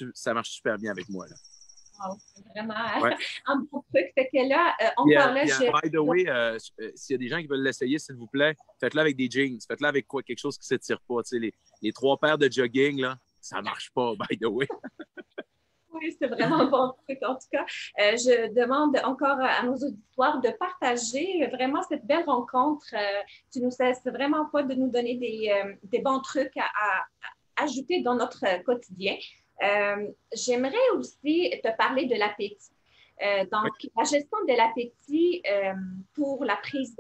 super bien avec moi. Là. Wow, c'est vraiment un bon truc. Fait que là, on parlait... By the way, s'il y a des gens qui veulent l'essayer, s'il vous plaît, faites-le avec des jeans. Faites-le avec quoi? Quelque chose qui ne s'étire pas. Tu sais, les 3 paires de jogging, là, ça ne marche pas, by the way. Oui, c'est vraiment un bon truc. En tout cas, je demande encore à nos auditoires de partager vraiment cette belle rencontre. Tu nous cesses vraiment pas de nous donner des bons trucs à ajouter dans notre quotidien. J'aimerais aussi te parler de l'appétit. Donc, la gestion de l'appétit pour la prise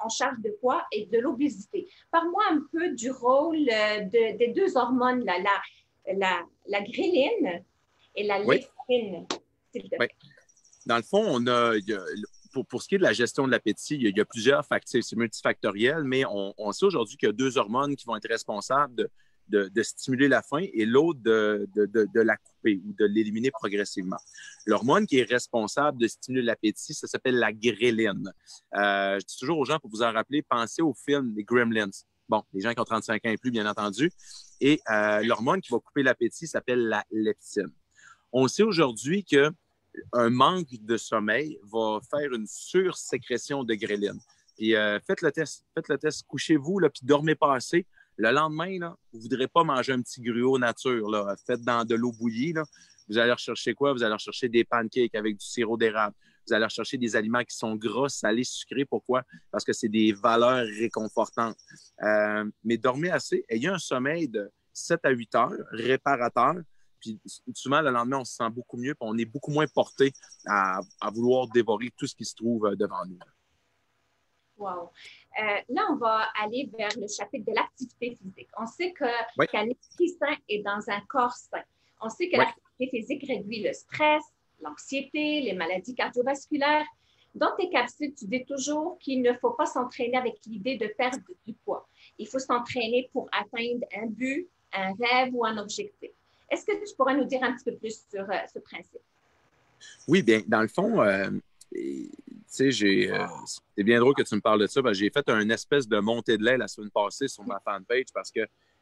en charge de poids et de l'obésité. Parle-moi un peu du rôle des 2 hormones, la ghrelin et la leptine, s'il te plaît. Oui. Dans le fond, pour ce qui est de la gestion de l'appétit, il y a plusieurs facteurs, c'est multifactoriel, mais on sait aujourd'hui qu'il y a deux hormones qui vont être responsables de stimuler la faim et l'autre de la couper ou de l'éliminer progressivement. L'hormone qui est responsable de stimuler l'appétit, ça s'appelle la gréline. Je dis toujours aux gens, pour vous en rappeler, pensez au film des Gremlins. Bon, les gens qui ont 35 ans et plus, bien entendu. Et l'hormone qui va couper l'appétit s'appelle la leptine. On sait aujourd'hui qu'un manque de sommeil va faire une sursécrétion de gréline. Puis faites le test, couchez-vous, là, puis dormez pas assez. Le lendemain, là, vous ne voudrez pas manger un petit gruau nature, là, fait dans de l'eau bouillie. Là. Vous allez rechercher quoi? Vous allez rechercher des pancakes avec du sirop d'érable. Vous allez rechercher des aliments qui sont gras, salés, sucrés. Pourquoi? Parce que c'est des valeurs réconfortantes. Mais dormez assez. Ayez un sommeil de 7 à 8 heures, réparateur. Puis souvent, le lendemain, on se sent beaucoup mieux. Puis on est beaucoup moins porté à vouloir dévorer tout ce qui se trouve devant nous. Wow. Là, on va aller vers le chapitre de l'activité physique. On sait qu'un esprit sain est dans un corps sain. On sait que l'activité physique réduit le stress, l'anxiété, les maladies cardiovasculaires. Dans tes capsules, tu dis toujours qu'il ne faut pas s'entraîner avec l'idée de perdre du poids. Il faut s'entraîner pour atteindre un but, un rêve ou un objectif. Est-ce que tu pourrais nous dire un petit peu plus sur ce principe? Oui, bien, dans le fond, c'est bien drôle que tu me parles de ça. J'ai fait une espèce de montée de lait la semaine passée sur ma fanpage parce que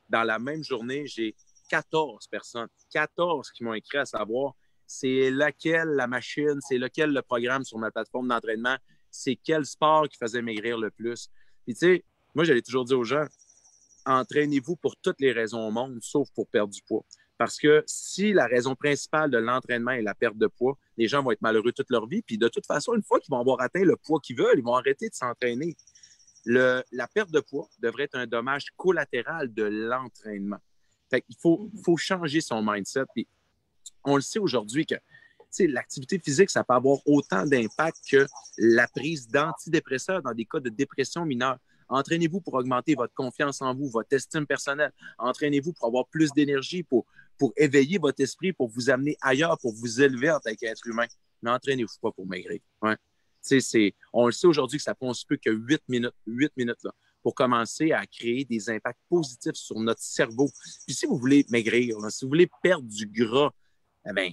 dans la même journée, j'ai 14 personnes, 14 qui m'ont écrit à savoir c'est laquelle la machine, c'est lequel le programme sur ma plateforme d'entraînement, c'est quel sport qui faisait maigrir le plus. Puis tu sais, moi, j'allais toujours dire aux gens, entraînez-vous pour toutes les raisons au monde, sauf pour perdre du poids. Parce que si la raison principale de l'entraînement est la perte de poids, les gens vont être malheureux toute leur vie. Puis de toute façon, une fois qu'ils vont avoir atteint le poids qu'ils veulent, ils vont arrêter de s'entraîner. La perte de poids devrait être un dommage collatéral de l'entraînement. Fait qu'il faut changer son mindset. Puis on le sait aujourd'hui que l'activité physique, ça peut avoir autant d'impact que la prise d'antidépresseurs dans des cas de dépression mineure. Entraînez-vous pour augmenter votre confiance en vous, votre estime personnelle. Entraînez-vous pour avoir plus d'énergie, pour éveiller votre esprit, pour vous amener ailleurs, pour vous élever en tant qu'être humain. Mais entraînez-vous pas pour maigrir. Ouais. On le sait aujourd'hui que ça prend un peu que 8 minutes là, pour commencer à créer des impacts positifs sur notre cerveau. Puis si vous voulez maigrir, là, si vous voulez perdre du gras, eh bien,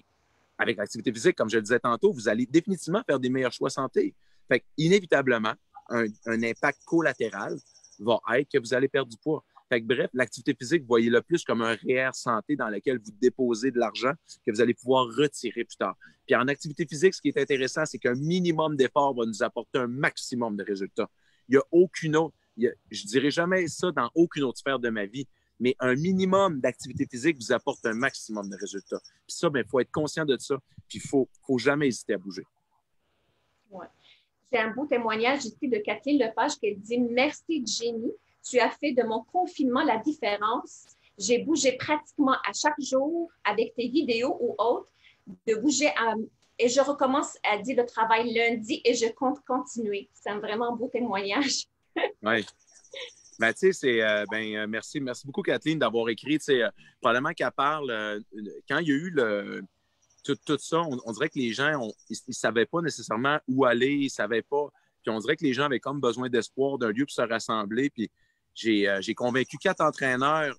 avec l'activité physique, comme je le disais tantôt, vous allez définitivement faire des meilleurs choix santé. Fait inévitablement, un impact collatéral va être que vous allez perdre du poids. Fait que, bref, l'activité physique, voyez-le plus comme un REER santé dans lequel vous déposez de l'argent que vous allez pouvoir retirer plus tard. Puis en activité physique, ce qui est intéressant, c'est qu'un minimum d'effort va nous apporter un maximum de résultats. Il n'y a aucune autre, je ne dirais jamais ça dans aucune autre sphère de ma vie, mais un minimum d'activité physique vous apporte un maximum de résultats. Puis ça, il faut être conscient de ça, puis il ne faut jamais hésiter à bouger. Ouais. J'ai un beau témoignage ici de Kathleen Lepage qui dit « Merci Jenny, tu as fait de mon confinement la différence. J'ai bougé pratiquement à chaque jour avec tes vidéos ou autres, de bouger et je recommence à dire le travail lundi et je compte continuer. » C'est un vraiment beau témoignage. Oui. Ben, tu sais, merci beaucoup, Kathleen, d'avoir écrit. Probablement qu'elle parle, quand il y a eu tout ça, on dirait que les gens, ils ne savaient pas nécessairement où aller, ils ne savaient pas. Puis on dirait que les gens avaient comme besoin d'espoir, d'un lieu pour se rassembler. Puis j'ai convaincu 4 entraîneurs,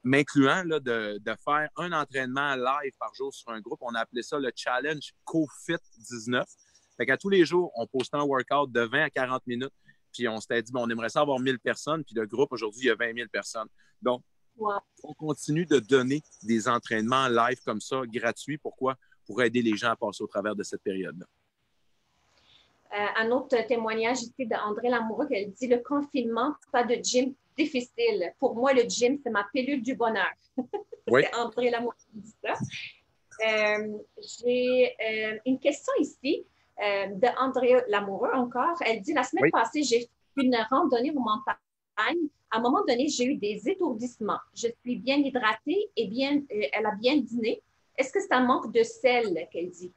m'incluant, là, de faire un entraînement live par jour sur un groupe. On a appelé ça le Challenge CoFit 19. Fait qu'à tous les jours, on postait un workout de 20 à 40 minutes. Puis on s'était dit, on aimerait ça avoir 1000 personnes. Puis le groupe, aujourd'hui, il y a 20 000 personnes. Donc, on continue de donner des entraînements live comme ça, gratuits. Pourquoi? Pour aider les gens à passer au travers de cette période-là. Un autre témoignage ici d'André Lamoureux, elle dit « Le confinement, pas de gym difficile. Pour moi, le gym, c'est ma pilule du bonheur. » Oui. C'est André Lamoureux qui dit ça. J'ai une question ici d'André Lamoureux encore. Elle dit « La semaine passée, j'ai fait une randonnée aux montagnes. À un moment donné, j'ai eu des étourdissements. Je suis bien hydratée et elle a bien dîné. Est-ce que c'est un manque de sel qu'elle dit? »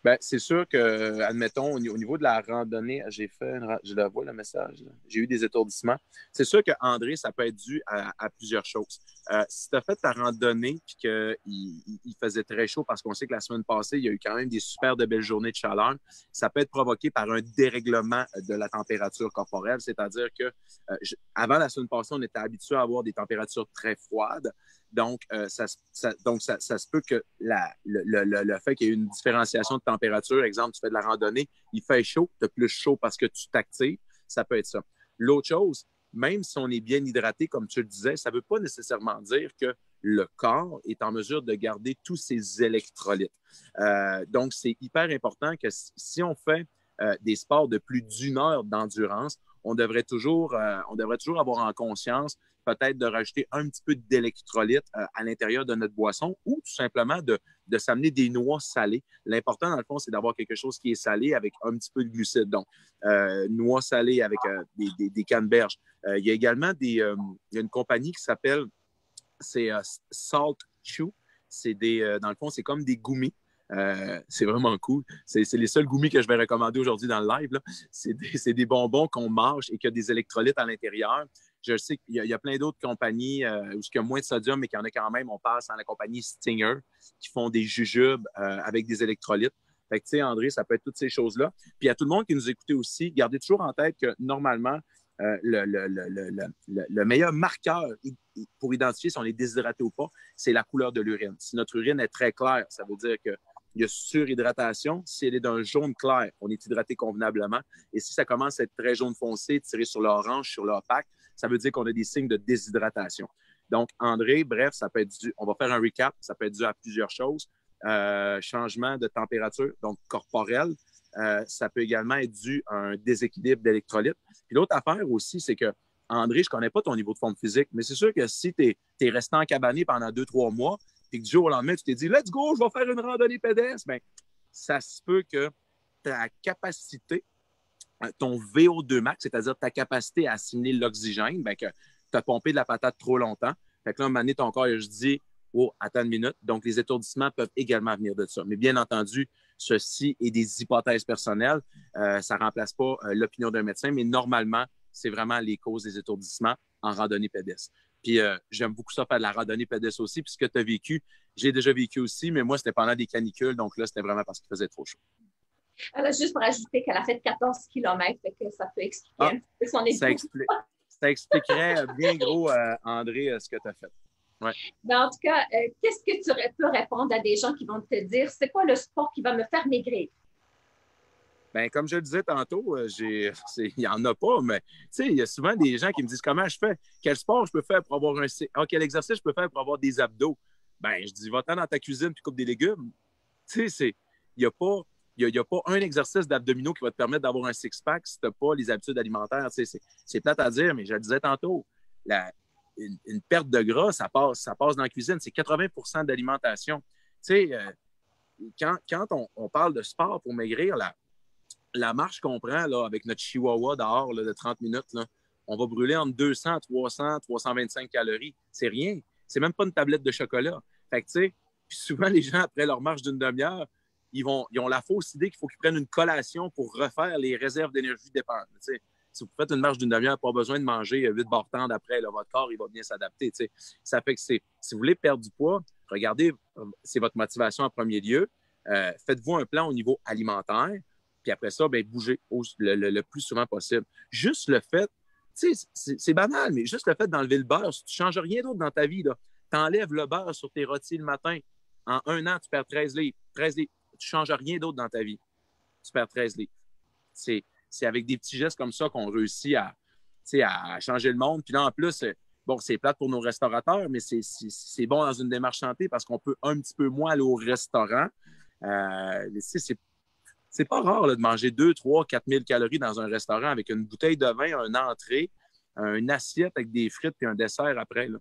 Ben, c'est sûr que, admettons, au niveau de la randonnée, je le vois le message, là. J'ai eu des étourdissements. C'est sûr que André, ça peut être dû à plusieurs choses. Si tu as fait ta randonnée puis qu'il faisait très chaud, parce qu'on sait que la semaine passée, il y a eu quand même des super de belles journées de chaleur, ça peut être provoqué par un dérèglement de la température corporelle, c'est-à-dire que avant la semaine passée, on était habitué à avoir des températures très froides. Donc, ça se peut que le fait qu'il y ait une différenciation de température, exemple, tu fais de la randonnée, il fait chaud, tu as plus chaud parce que tu t'actives, ça peut être ça. L'autre chose, même si on est bien hydraté, comme tu le disais, ça ne veut pas nécessairement dire que le corps est en mesure de garder tous ses électrolytes. Donc, c'est hyper important que si on fait des sports de plus d'une heure d'endurance, on devrait toujours avoir en conscience peut-être de rajouter un petit peu d'électrolyte à l'intérieur de notre boisson ou tout simplement de s'amener des noix salées. L'important, dans le fond, c'est d'avoir quelque chose qui est salé avec un petit peu de glucides. Donc, noix salées avec des canneberges. Il y a également il y a une compagnie qui s'appelle Salt Chew. Dans le fond, c'est comme des gummies. C'est vraiment cool. C'est les seuls gummies que je vais recommander aujourd'hui dans le live, là. C'est des bonbons qu'on mange et qui ont des électrolytes à l'intérieur. Je sais qu'il y a plein d'autres compagnies où il y a moins de sodium, mais qu'il y en a quand même. On passe à la compagnie Stinger qui font des jujubes avec des électrolytes. Fait que, tu sais, André, ça peut être toutes ces choses-là. Puis à tout le monde qui nous écoute aussi, gardez toujours en tête que normalement, le meilleur marqueur pour identifier si on est déshydraté ou pas, c'est la couleur de l'urine. Si notre urine est très claire, ça veut dire qu'il y a surhydratation. Si elle est d'un jaune clair, on est hydraté convenablement. Et si ça commence à être très jaune foncé, tiré sur l'orange, sur l'opaque, ça veut dire qu'on a des signes de déshydratation. Donc, André, bref, ça peut être dû, on va faire un recap, ça peut être dû à plusieurs choses. Changement de température, donc corporelle. Ça peut également être dû à un déséquilibre d'électrolytes. Puis l'autre affaire aussi, c'est que, André, je ne connais pas ton niveau de forme physique, mais c'est sûr que si tu es resté en cabané pendant 2-3 mois, puis que du jour au lendemain, tu t'es dit, let's go, je vais faire une randonnée pédestre, bien, ça se peut que ta capacité, ton VO2 max, c'est-à-dire ta capacité à assimiler l'oxygène, bien, que tu as pompé de la patate trop longtemps. Fait que là, un moment donné, ton corps, je dis, oh, attends une minute. Donc, les étourdissements peuvent également venir de ça. Mais bien entendu, ceci est des hypothèses personnelles. Ça ne remplace pas l'opinion d'un médecin, mais normalement, c'est vraiment les causes des étourdissements en randonnée pédestre. Puis, j'aime beaucoup ça faire de la randonnée pédestre aussi. Puis, ce que tu as vécu, j'ai déjà vécu aussi, mais moi, c'était pendant des canicules. Donc là, c'était vraiment parce qu'il faisait trop chaud. Alors, juste pour ajouter qu'elle a fait 14 km, que ça peut expliquer un petit peu son état. Ça expliquerait bien gros, André, ce que tu as fait. Ouais. Ben, en tout cas, qu'est-ce que tu peux répondre à des gens qui vont te dire, c'est quoi le sport qui va me faire maigrir? Bien, comme je le disais tantôt, il n'y en a pas, mais il y a souvent des gens qui me disent comment je fais, quel sport je peux faire pour avoir quel exercice je peux faire pour avoir des abdos. Ben, je dis, va-t'en dans ta cuisine puis coupe des légumes. Tu sais, il n'y a pas. Il n'y a pas un exercice d'abdominaux qui va te permettre d'avoir un six-pack si tu n'as pas les habitudes alimentaires. C'est plate à dire, mais je le disais tantôt, une perte de gras, ça passe dans la cuisine. C'est 80% d'alimentation. Quand on parle de sport pour maigrir, la marche qu'on prend là, avec notre chihuahua dehors là, de 30 minutes, là, on va brûler entre 200, 300, 325 calories. C'est rien. C'est même pas une tablette de chocolat. Fait que, tu sais, souvent, les gens, après leur marche d'une demi-heure, ils ont la fausse idée qu'il faut qu'ils prennent une collation pour refaire les réserves d'énergie d'épargne. Si vous faites une marche d'une demi-heure, pas besoin de manger 8 barres après. Là, votre corps, il va bien s'adapter. Ça fait que si vous voulez perdre du poids, regardez, c'est votre motivation en premier lieu. Faites-vous un plan au niveau alimentaire. Puis après ça, bien, bougez le plus souvent possible. Juste le fait, c'est banal, mais juste le fait d'enlever le beurre, si tu ne changes rien d'autre dans ta vie, tu enlèves le beurre sur tes rôtis le matin. En 1 an, tu perds 13 livres. 13 livres. Tu ne changes rien d'autre dans ta vie. Tu perds 13 livres. C'est avec des petits gestes comme ça qu'on réussit à changer le monde. Puis là, en plus, bon, c'est plate pour nos restaurateurs, mais c'est bon dans une démarche santé parce qu'on peut un petit peu moins aller au restaurant. C'est pas rare là, de manger 2, 3, 4 000 calories dans un restaurant avec une bouteille de vin, une entrée, une assiette avec des frites puis un dessert après. Là.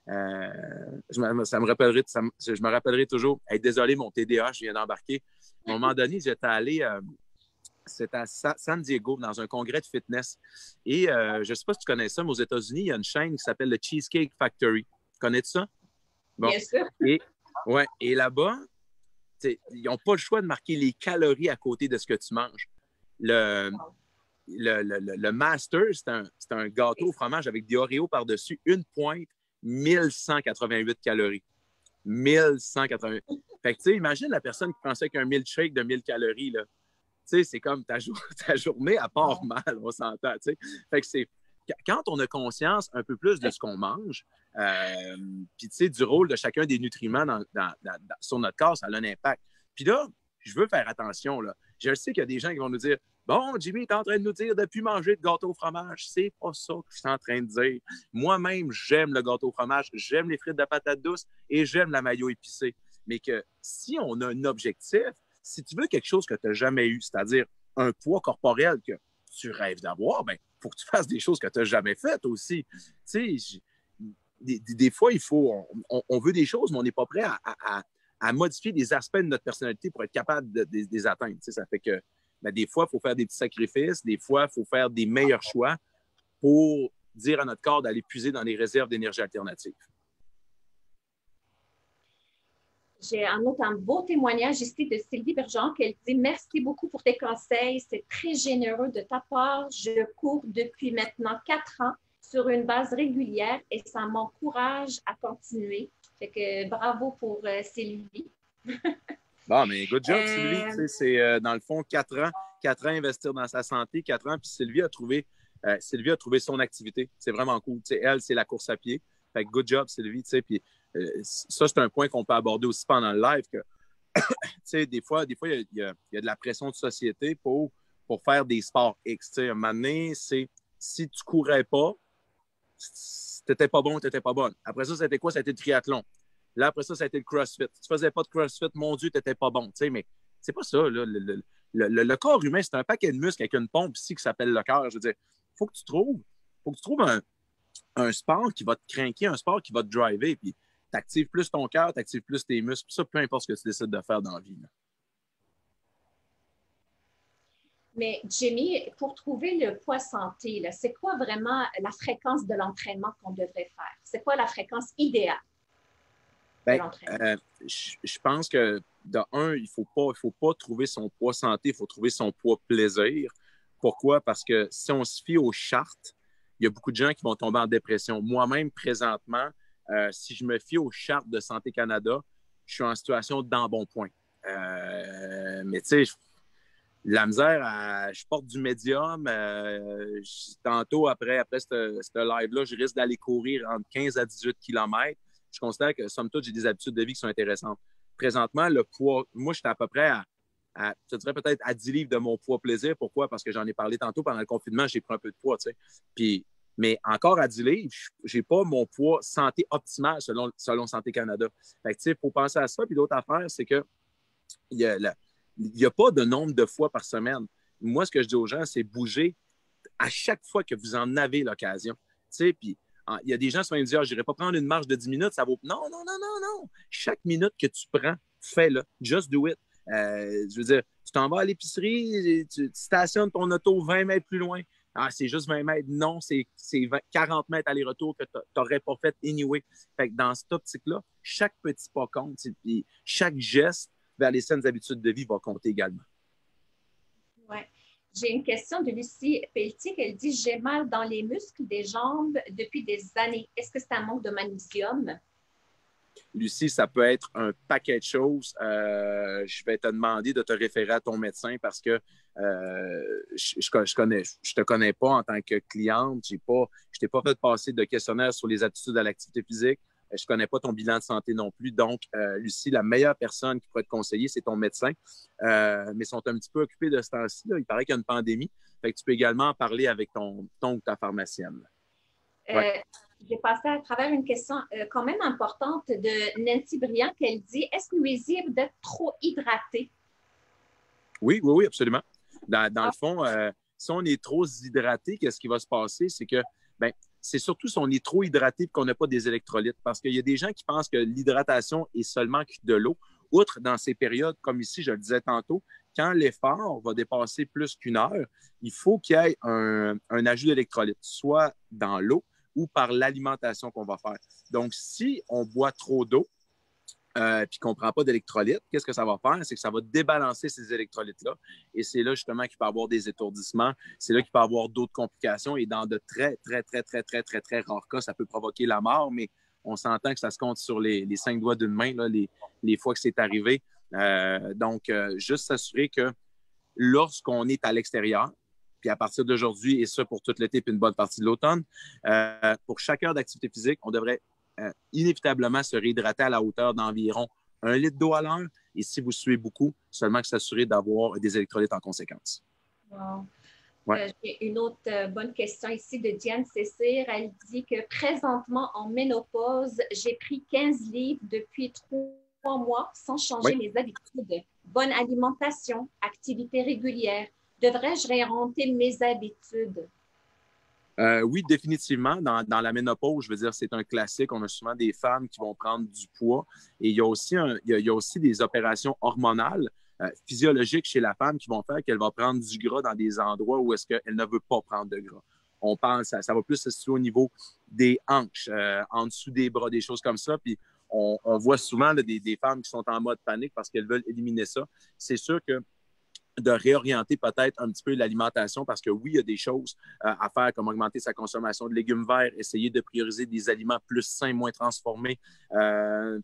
Je me rappellerai toujours. Hey, désolé, mon TDAH vient d'embarquer. À un moment donné, j'étais allé c'était à San Diego dans un congrès de fitness. Et je ne sais pas si tu connais ça, mais aux États-Unis, il y a une chaîne qui s'appelle le Cheesecake Factory. Tu connais ça? Bon. Bien sûr. Et là-bas, ils n'ont pas le choix de marquer les calories à côté de ce que tu manges. Le Master, c'est un gâteau au fromage avec des Oreos par-dessus, une pointe, 1188 calories. 1188. Fait que, tu sais, imagine la personne qui pensait qu'un milkshake de 1000 calories, là, tu sais, c'est comme ta journée à part mal, on s'entend, tu sais. Fait que c'est quand on a conscience un peu plus de ce qu'on mange, puis tu sais, du rôle de chacun des nutriments sur notre corps, ça a un impact. Puis là, je veux faire attention, là. Je sais qu'il y a des gens qui vont nous dire « Bon, Jimmy, tu es en train de nous dire de ne plus manger de gâteau au fromage. » C'est pas ça que je suis en train de dire. Moi-même, j'aime le gâteau au fromage, j'aime les frites de patates douces et j'aime la mayo épicée. Mais que si on a un objectif, si tu veux quelque chose que tu n'as jamais eu, c'est-à-dire un poids corporel que tu rêves d'avoir, ben il faut que tu fasses des choses que tu n'as jamais faites aussi. Tu sais, des fois, on veut des choses, mais on n'est pas prêt à modifier des aspects de notre personnalité pour être capable de les atteindre. Tu sais, ça fait que des fois, il faut faire des petits sacrifices, des fois, il faut faire des meilleurs choix pour dire à notre corps d'aller puiser dans les réserves d'énergie alternative. J'ai un beau témoignage ici de Sylvie Bergeron qui dit « Merci beaucoup pour tes conseils. C'est très généreux de ta part. Je cours depuis maintenant 4 ans sur une base régulière et ça m'encourage à continuer. » Fait que bravo pour Sylvie. Bon, mais good job, Sylvie. C'est dans le fond 4 ans investir dans sa santé, 4 ans. Puis Sylvie a trouvé son activité. C'est vraiment cool. T'sais, elle, c'est la course à pied. Fait que good job, Sylvie. Puis ça, c'est un point qu'on peut aborder aussi pendant le live. Que, des fois, il y a de la pression de société pour faire des sports X. À un moment donné, c'est si tu courais pas, t'étais pas bon, t'étais pas bonne. Après ça, c'était quoi? C'était le triathlon. Là, après ça, c'était le CrossFit. Si tu faisais pas de CrossFit, mon Dieu, t'étais pas bon. Mais c'est pas ça. Là. Le corps humain, c'est un paquet de muscles avec une pompe ici qui s'appelle le cœur. Je veux dire, faut que tu trouves un sport qui va te craquer, un sport qui va te driver. Puis tu actives plus ton cœur, tu actives plus tes muscles. Puis ça, peu importe ce que tu décides de faire dans la vie. Là. Mais Jimmy, pour trouver le poids santé, c'est quoi vraiment la fréquence de l'entraînement qu'on devrait faire? C'est quoi la fréquence idéale de l'entraînement? Je pense que, de un, il faut pas trouver son poids santé, il faut trouver son poids plaisir. Pourquoi? Parce que si on se fie aux chartes, il y a beaucoup de gens qui vont tomber en dépression. Moi-même, présentement, si je me fie aux chartes de Santé Canada, je suis en situation d'embonpoint. Mais tu sais, la misère, je porte du médium. Tantôt, après ce live-là, je risque d'aller courir entre 15 à 18 km. Je considère que, somme toute, j'ai des habitudes de vie qui sont intéressantes. Présentement, le poids, moi, j'étais à peu près je dirais peut-être à 10 livres de mon poids plaisir. Pourquoi? Parce que j'en ai parlé tantôt pendant le confinement, j'ai pris un peu de poids, tu sais. Mais encore à 10 livres, je n'ai pas mon poids santé optimal selon Santé Canada. Fait que, tu sais, il faut penser à ça. Puis l'autre affaire, c'est que il n'y a pas de nombre de fois par semaine. Moi, ce que je dis aux gens, c'est bouger à chaque fois que vous en avez l'occasion. Tu sais, puis il y a des gens qui vont me dire, je n'irai pas prendre une marche de 10 minutes, ça vaut... Non, non, non, non, non. Chaque minute que tu prends, fais-le. Just do it. Je veux dire, tu t'en vas à l'épicerie, tu stationnes ton auto 20 mètres plus loin. Ah, c'est juste 20 mètres. Non, c'est 40 mètres aller-retour que tu n'aurais pas fait anyway. Fait que dans cette optique-là, chaque petit pas compte, puis chaque geste vers les saines habitudes de vie va compter également. Oui. J'ai une question de Lucie Pelletier. Elle dit « J'ai mal dans les muscles des jambes depuis des années. Est-ce que c'est un manque de magnésium? » Lucie, ça peut être un paquet de choses. Je vais te demander de te référer à ton médecin parce que je te connais pas en tant que cliente. Je t'ai pas fait passer de questionnaire sur les aptitudes à l'activité physique. Je ne connais pas ton bilan de santé non plus. Donc, Lucie, la meilleure personne qui pourrait te conseiller, c'est ton médecin. Mais ils sont un petit peu occupés de ce temps-ci. Là. Il paraît qu'il y a une pandémie. Fait que tu peux également en parler avec ton ou ta pharmacienne. Ouais. J'ai passé à travers une question quand même importante de Nancy Briand qui elle dit « Est-ce nuisible d'être trop hydraté? » Oui, absolument. Dans le fond, si on est trop hydraté, qu'est-ce qui va se passer? C'est que, c'est surtout si on est trop hydraté et qu'on n'a pas des électrolytes. Parce qu'il y a des gens qui pensent que l'hydratation est seulement de l'eau. Outre dans ces périodes, comme ici, je le disais tantôt, quand l'effort va dépasser plus qu'1 heure, il faut qu'il y ait un ajout d'électrolytes, soit dans l'eau ou par l'alimentation qu'on va faire. Donc, si on boit trop d'eau, puis qu'on ne prend pas d'électrolytes, qu'est-ce que ça va faire? C'est que ça va débalancer ces électrolytes-là. Et c'est là, justement, qu'il peut y avoir des étourdissements. C'est là qu'il peut y avoir d'autres complications. Et dans de très, très, très, très, très, très, très rares cas, ça peut provoquer la mort, mais on s'entend que ça se compte sur les 5 doigts d'une main, là, les fois que c'est arrivé. Donc, juste s'assurer que lorsqu'on est à l'extérieur, puis à partir d'aujourd'hui, et ça pour tout l'été puis une bonne partie de l'automne, pour chaque heure d'activité physique, on devrait inévitablement se réhydrater à la hauteur d'environ 1 litre d'eau à l'heure. Et si vous suez beaucoup, seulement que s'assurer d'avoir des électrolytes en conséquence. Wow. Ouais. J'ai une autre bonne question ici de Diane Cécile. Elle dit que présentement en ménopause, j'ai pris 15 livres depuis 3 mois sans changer mes habitudes. Bonne alimentation, activité régulière. Devrais-je réorienter mes habitudes? Oui, définitivement. Dans la ménopause, je veux dire, c'est un classique. On a souvent des femmes qui vont prendre du poids. Et il y a aussi des opérations hormonales, physiologiques chez la femme qui vont faire qu'elle va prendre du gras dans des endroits où est-ce qu'elle ne veut pas prendre de gras. On pense, ça va plus se situer au niveau des hanches, en dessous des bras, des choses comme ça. Puis on voit souvent là, des femmes qui sont en mode panique parce qu'elles veulent éliminer ça. C'est sûr que de réorienter peut-être un petit peu l'alimentation parce que oui, il y a des choses à faire comme augmenter sa consommation de légumes verts, essayer de prioriser des aliments plus sains, moins transformés.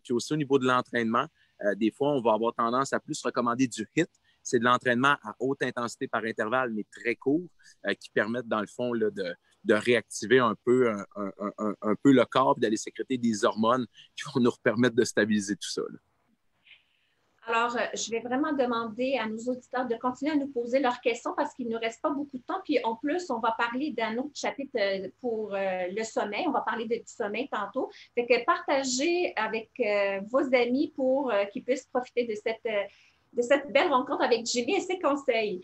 Puis aussi au niveau de l'entraînement, des fois, on va avoir tendance à plus recommander du HIIT. C'est de l'entraînement à haute intensité par intervalle, mais très court, qui permettent dans le fond là, de réactiver un peu le corps et d'aller sécréter des hormones qui vont nous permettre de stabiliser tout ça, là. Alors, je vais vraiment demander à nos auditeurs de continuer à nous poser leurs questions parce qu'il ne nous reste pas beaucoup de temps. Puis en plus, on va parler d'un autre chapitre pour le sommeil. On va parler du sommeil tantôt. Fait que partagez avec vos amis pour qu'ils puissent profiter de cette belle rencontre avec Jimmy et ses conseils.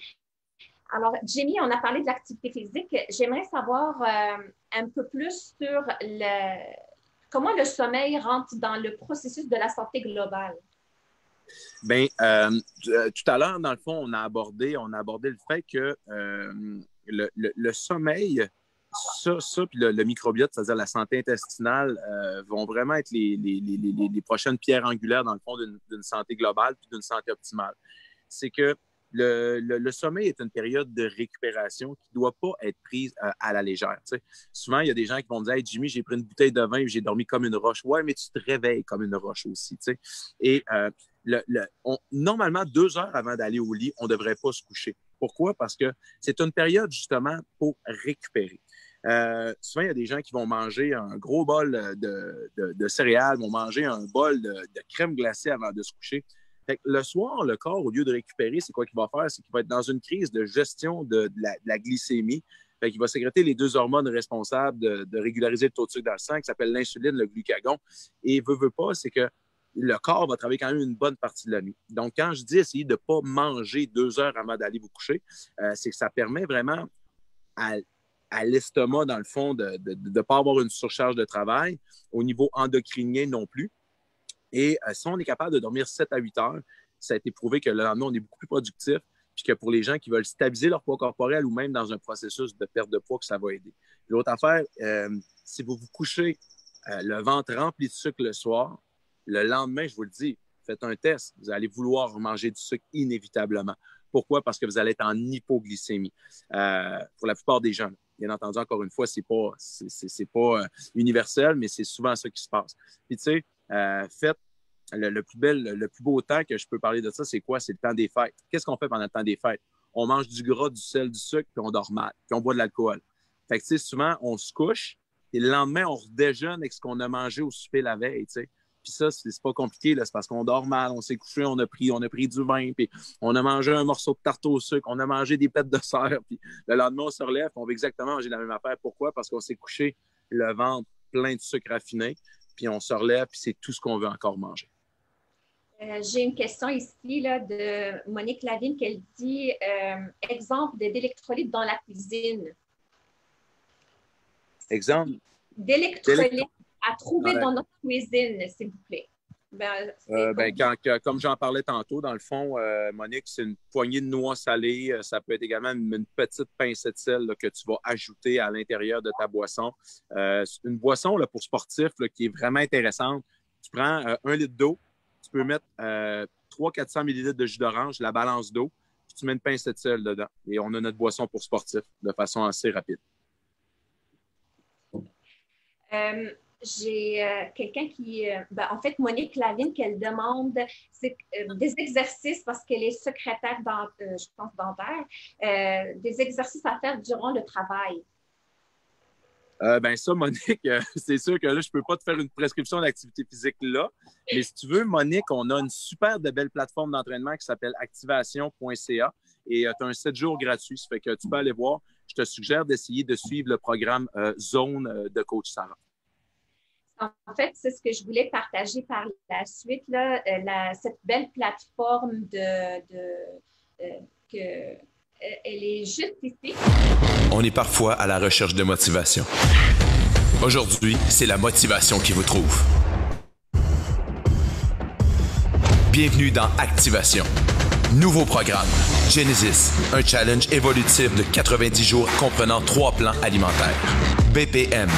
Alors, Jimmy, on a parlé de l'activité physique. J'aimerais savoir un peu plus sur comment le sommeil rentre dans le processus de la santé globale. Bien, tout à l'heure, dans le fond, on a abordé le fait que le sommeil, ça puis le microbiote, c'est-à-dire la santé intestinale, vont vraiment être les prochaines pierres angulaires, dans le fond, d'une santé globale puis d'une santé optimale. C'est que le sommeil est une période de récupération qui ne doit pas être prise à la légère. T'sais. Souvent, il y a des gens qui vont me dire hey, Jimmy, j'ai pris une bouteille de vin et j'ai dormi comme une roche. Ouais, mais tu te réveilles comme une roche aussi. T'sais. Et normalement, 2 heures avant d'aller au lit, on ne devrait pas se coucher. Pourquoi? Parce que c'est une période justement pour récupérer. Souvent, il y a des gens qui vont manger un gros bol de céréales, vont manger un bol de crème glacée avant de se coucher. Fait que le soir, le corps, au lieu de récupérer, c'est quoi qu'il va faire? C'est qu'il va être dans une crise de gestion de la glycémie. Fait qu'il va sécréter les 2 hormones responsables de régulariser le taux de sucre dans le sang, qui s'appelle l'insuline, le glucagon. Et veut pas, c'est que le corps va travailler quand même une bonne partie de la nuit. Donc, quand je dis essayer de ne pas manger 2 heures avant d'aller vous coucher, c'est que ça permet vraiment à l'estomac, dans le fond, de ne pas avoir une surcharge de travail, au niveau endocrinien non plus. Et si on est capable de dormir 7 à 8 heures, ça a été prouvé que le lendemain, on est beaucoup plus productif, puis que pour les gens qui veulent stabiliser leur poids corporel ou même dans un processus de perte de poids, que ça va aider. L'autre affaire, si vous vous couchez le ventre rempli de sucre le soir, le lendemain, je vous le dis, faites un test. Vous allez vouloir manger du sucre inévitablement. Pourquoi? Parce que vous allez être en hypoglycémie. Pour la plupart des gens. Bien entendu, encore une fois, c'est pas universel, mais c'est souvent ça qui se passe. Puis, tu sais, faites le plus beau temps que je peux parler de ça, c'est quoi? C'est le temps des fêtes. Qu'est-ce qu'on fait pendant le temps des fêtes? On mange du gras, du sel, du sucre, puis on dort mal, puis on boit de l'alcool. Fait que, tu sais, souvent, on se couche, et le lendemain, on redéjeune avec ce qu'on a mangé au souper la veille, tu sais. Puis ça, c'est pas compliqué, là, c'est parce qu'on dort mal, on s'est couché, on a pris du vin, puis on a mangé un morceau de tarte au sucre, on a mangé des pêtes de serre, puis le lendemain, on se relève, on veut exactement manger la même affaire. Pourquoi? Parce qu'on s'est couché le ventre plein de sucre raffiné, puis on se relève, puis c'est tout ce qu'on veut encore manger. J'ai une question ici là, de Monique Lavigne qui dit exemple d'électrolytes dans la cuisine. Exemple? D'électrolytes à trouver dans notre cuisine, s'il vous plaît. Comme j'en parlais tantôt, dans le fond, Monique, c'est une poignée de noix salées. Ça peut être également une petite pincée de sel là, que tu vas ajouter à l'intérieur de ta boisson. Une boisson là, pour sportifs là, qui est vraiment intéressante. Tu prends 1 litre d'eau, tu peux mettre 300-400 ml de jus d'orange, la balance d'eau, puis tu mets une pincée de sel dedans. Et on a notre boisson pour sportifs de façon assez rapide. J'ai quelqu'un qui, en fait, Monique Lavigne, qu'elle demande des exercices parce qu'elle est secrétaire, je pense, dentaire, des exercices à faire durant le travail. Ça, Monique, c'est sûr que là, je ne peux pas te faire une prescription d'activité physique là. Mais si tu veux, Monique, on a une super de belle plateforme d'entraînement qui s'appelle activation.ca et tu as un 7 jours gratuit. Ça fait que tu peux aller voir. Je te suggère d'essayer de suivre le programme Zone de Coach Sarah. En fait, c'est ce que je voulais partager par la suite, là, cette belle plateforme elle est juste ici. On est parfois à la recherche de motivation. Aujourd'hui, c'est la motivation qui vous trouve. Bienvenue dans Activation. Nouveau programme. Genesis, un challenge évolutif de 90 jours comprenant 3 plans alimentaires. BPM,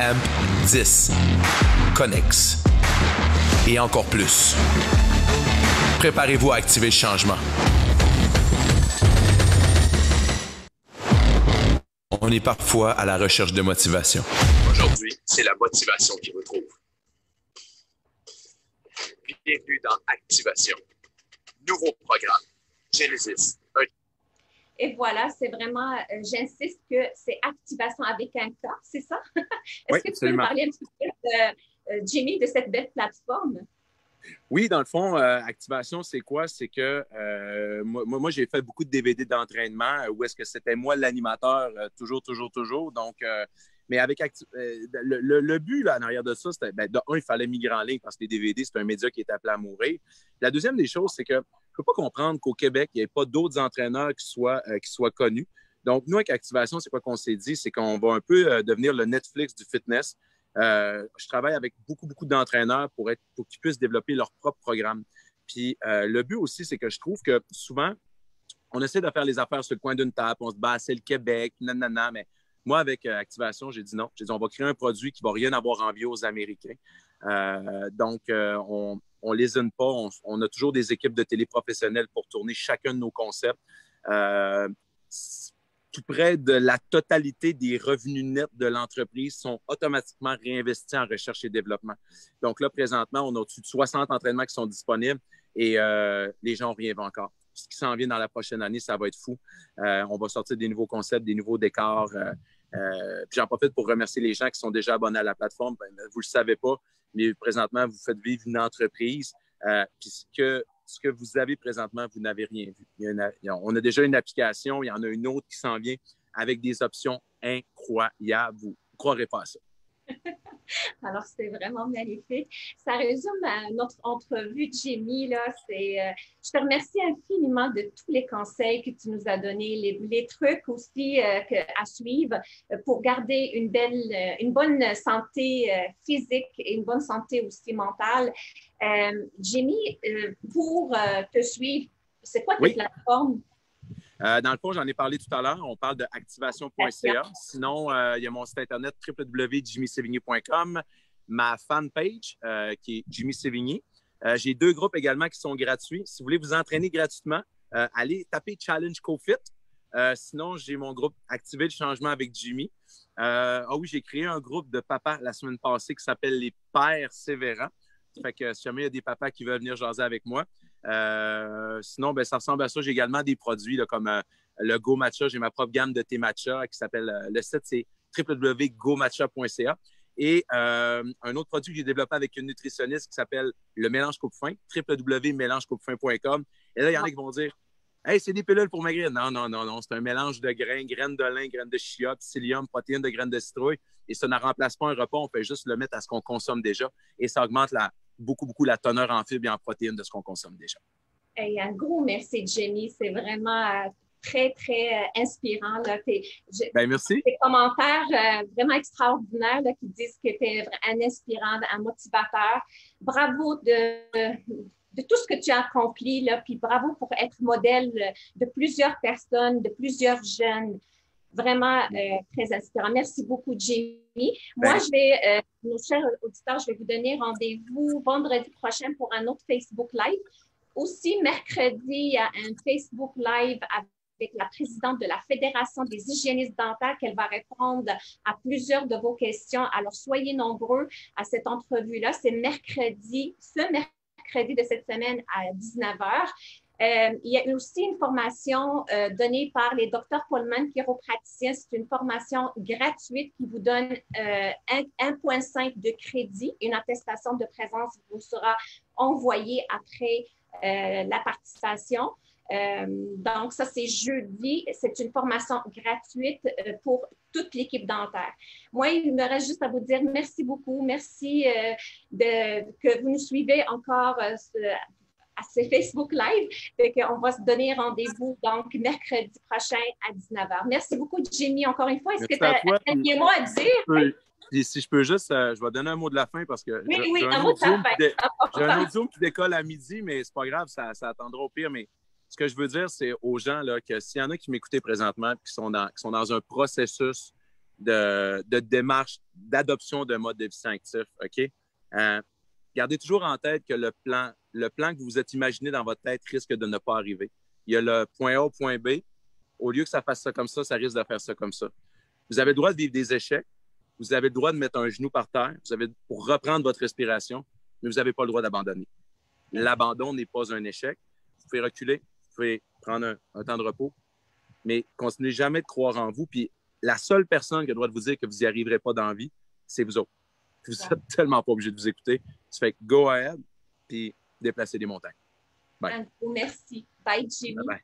AMP 10, Connex et encore plus. Préparez-vous à activer le changement. On est parfois à la recherche de motivation. Aujourd'hui, c'est la motivation qui vous trouve. Bienvenue dans Activation. Nouveau programme. Genesis. Et voilà, c'est vraiment, j'insiste que c'est activation avec un K, c'est ça? Est-ce oui, que tu absolument. peux nous parler un petit peu, Jimmy, de cette belle plateforme? Oui, dans le fond, activation, c'est quoi? C'est que moi, j'ai fait beaucoup de DVD d'entraînement où est-ce que c'était moi l'animateur toujours. Donc, mais avec le but là, en arrière de ça, c'était, de un, il fallait migrer en ligne parce que les DVD, c'est un média qui est appelé à mourir. La deuxième des choses, c'est que je ne peux pas comprendre qu'au Québec, il n'y ait pas d'autres entraîneurs qui soient connus. Donc, nous, avec Activation, c'est quoi qu'on s'est dit? C'est qu'on va un peu devenir le Netflix du fitness. Je travaille avec beaucoup d'entraîneurs pour qu'ils puissent développer leur propre programme. Puis le but aussi, c'est que je trouve que souvent, on essaie de faire les affaires sur le coin d'une table, on se bat, c'est le Québec, nanana, mais moi, avec Activation, j'ai dit non. J'ai dit, on va créer un produit qui ne va rien avoir envie aux Américains. Donc, on lésine pas. On a toujours des équipes de télé professionnelles pour tourner chacun de nos concepts. Tout près de la totalité des revenus nets de l'entreprise sont automatiquement réinvestis en recherche et développement. Donc là, présentement, on a au-dessus de 60 entraînements qui sont disponibles et les gens n'y reviennent encore. Ce qui s'en vient dans la prochaine année, ça va être fou. On va sortir des nouveaux concepts, des nouveaux décors. Puis j'en profite pour remercier les gens qui sont déjà abonnés à la plateforme. Vous ne le savez pas, mais présentement, vous faites vivre une entreprise. Puis ce que vous avez présentement, vous n'avez rien vu. On a déjà une application, il y en a une autre qui s'en vient avec des options incroyables. Vous ne croirez pas à ça. Alors, c'est vraiment magnifique. Ça résume notre entrevue, Jimmy. Là, je te remercie infiniment de tous les conseils que tu nous as donnés, les trucs aussi à suivre pour garder une bonne santé physique et une bonne santé aussi mentale. Jimmy, pour te suivre, c'est quoi tes plateformes? Dans le fond, j'en ai parlé tout à l'heure. On parle de activation.ca. Sinon, il y a mon site internet www.jimmysevigny.com, ma fanpage qui est Jimmy Sevigny. J'ai 2 groupes également qui sont gratuits. Si vous voulez vous entraîner gratuitement, allez taper Challenge CoFit. Sinon, j'ai mon groupe Activer le changement avec Jimmy. Oui, j'ai créé un groupe de papas la semaine passée qui s'appelle les Pères Sévérants. Fait que si jamais il y a des papas qui veulent venir jaser avec moi. Sinon, ça ressemble à ça. J'ai également des produits là, comme le Go Matcha. J'ai ma propre gamme de thé matcha qui s'appelle, le site, c'est www.gomatcha.ca. Et un autre produit que j'ai développé avec une nutritionniste qui s'appelle le Mélange Coupe-Fin, www.mélangecoupefin.com. Et là, il y en a qui vont dire « Hey, c'est des pilules pour maigrir. » Non. C'est un mélange de graines de lin, graines de chia, psyllium, protéines de graines de citrouille. Et ça ne remplace pas un repas. On fait juste le mettre à ce qu'on consomme déjà. Et ça augmente beaucoup la teneur en fibres et en protéines de ce qu'on consomme déjà. Hey, un gros merci, Jenny. C'est vraiment très inspirant. Là. Merci. Tes commentaires vraiment extraordinaires là, qui disent que tu es un inspirant, un motivateur. Bravo de tout ce que tu as accompli, là, puis bravo pour être modèle de plusieurs personnes, de plusieurs jeunes. vraiment très inspirant. Merci beaucoup, Jamie. Moi, nos chers auditeurs, je vais vous donner rendez-vous vendredi prochain pour un autre Facebook Live. Aussi, mercredi, il y a un Facebook Live avec la présidente de la Fédération des hygiénistes dentaires qu'elle va répondre à plusieurs de vos questions. Alors, soyez nombreux à cette entrevue-là. C'est ce mercredi de cette semaine à 19h. Il y a aussi une formation donnée par les docteurs Pullman, chiropraticiens. C'est une formation gratuite qui vous donne 1,5 de crédit. Une attestation de présence vous sera envoyée après la participation. Donc, ça, c'est jeudi. C'est une formation gratuite pour toute l'équipe dentaire. Moi, il me reste juste à vous dire merci beaucoup. Merci que vous nous suivez encore à ce Facebook Live. On va se donner rendez-vous donc mercredi prochain à 19h. Merci beaucoup, Jamie, encore une fois. Est-ce que tu as un dernier mot à dire? Oui. Puis si je peux juste, je vais donner un mot de la fin parce que oui, un mot de la fin. J'ai un autre Zoom qui décolle à midi, mais c'est pas grave, ça attendra au pire. Mais ce que je veux dire, c'est aux gens là, que s'il y en a qui m'écoutent présentement et qui sont dans un processus de démarche d'adoption de mode de vie sain actif, OK? Gardez toujours en tête que le plan que vous vous êtes imaginé dans votre tête risque de ne pas arriver. Il y a le point A au point B. Au lieu que ça fasse ça comme ça risque de faire ça comme ça. Vous avez le droit de vivre des échecs. Vous avez le droit de mettre un genou par terre. Vous avez pour reprendre votre respiration, mais vous n'avez pas le droit d'abandonner. L'abandon n'est pas un échec. Vous pouvez reculer, vous pouvez prendre un temps de repos, mais continuez jamais de croire en vous. Puis la seule personne qui a le droit de vous dire que vous n'y arriverez pas dans la vie, c'est vous autres. Vous n'êtes tellement pas obligé de vous écouter. Ça fait que go ahead, puis déplacez des montagnes. Bye. Merci. Bye, Jimmy. Bye bye.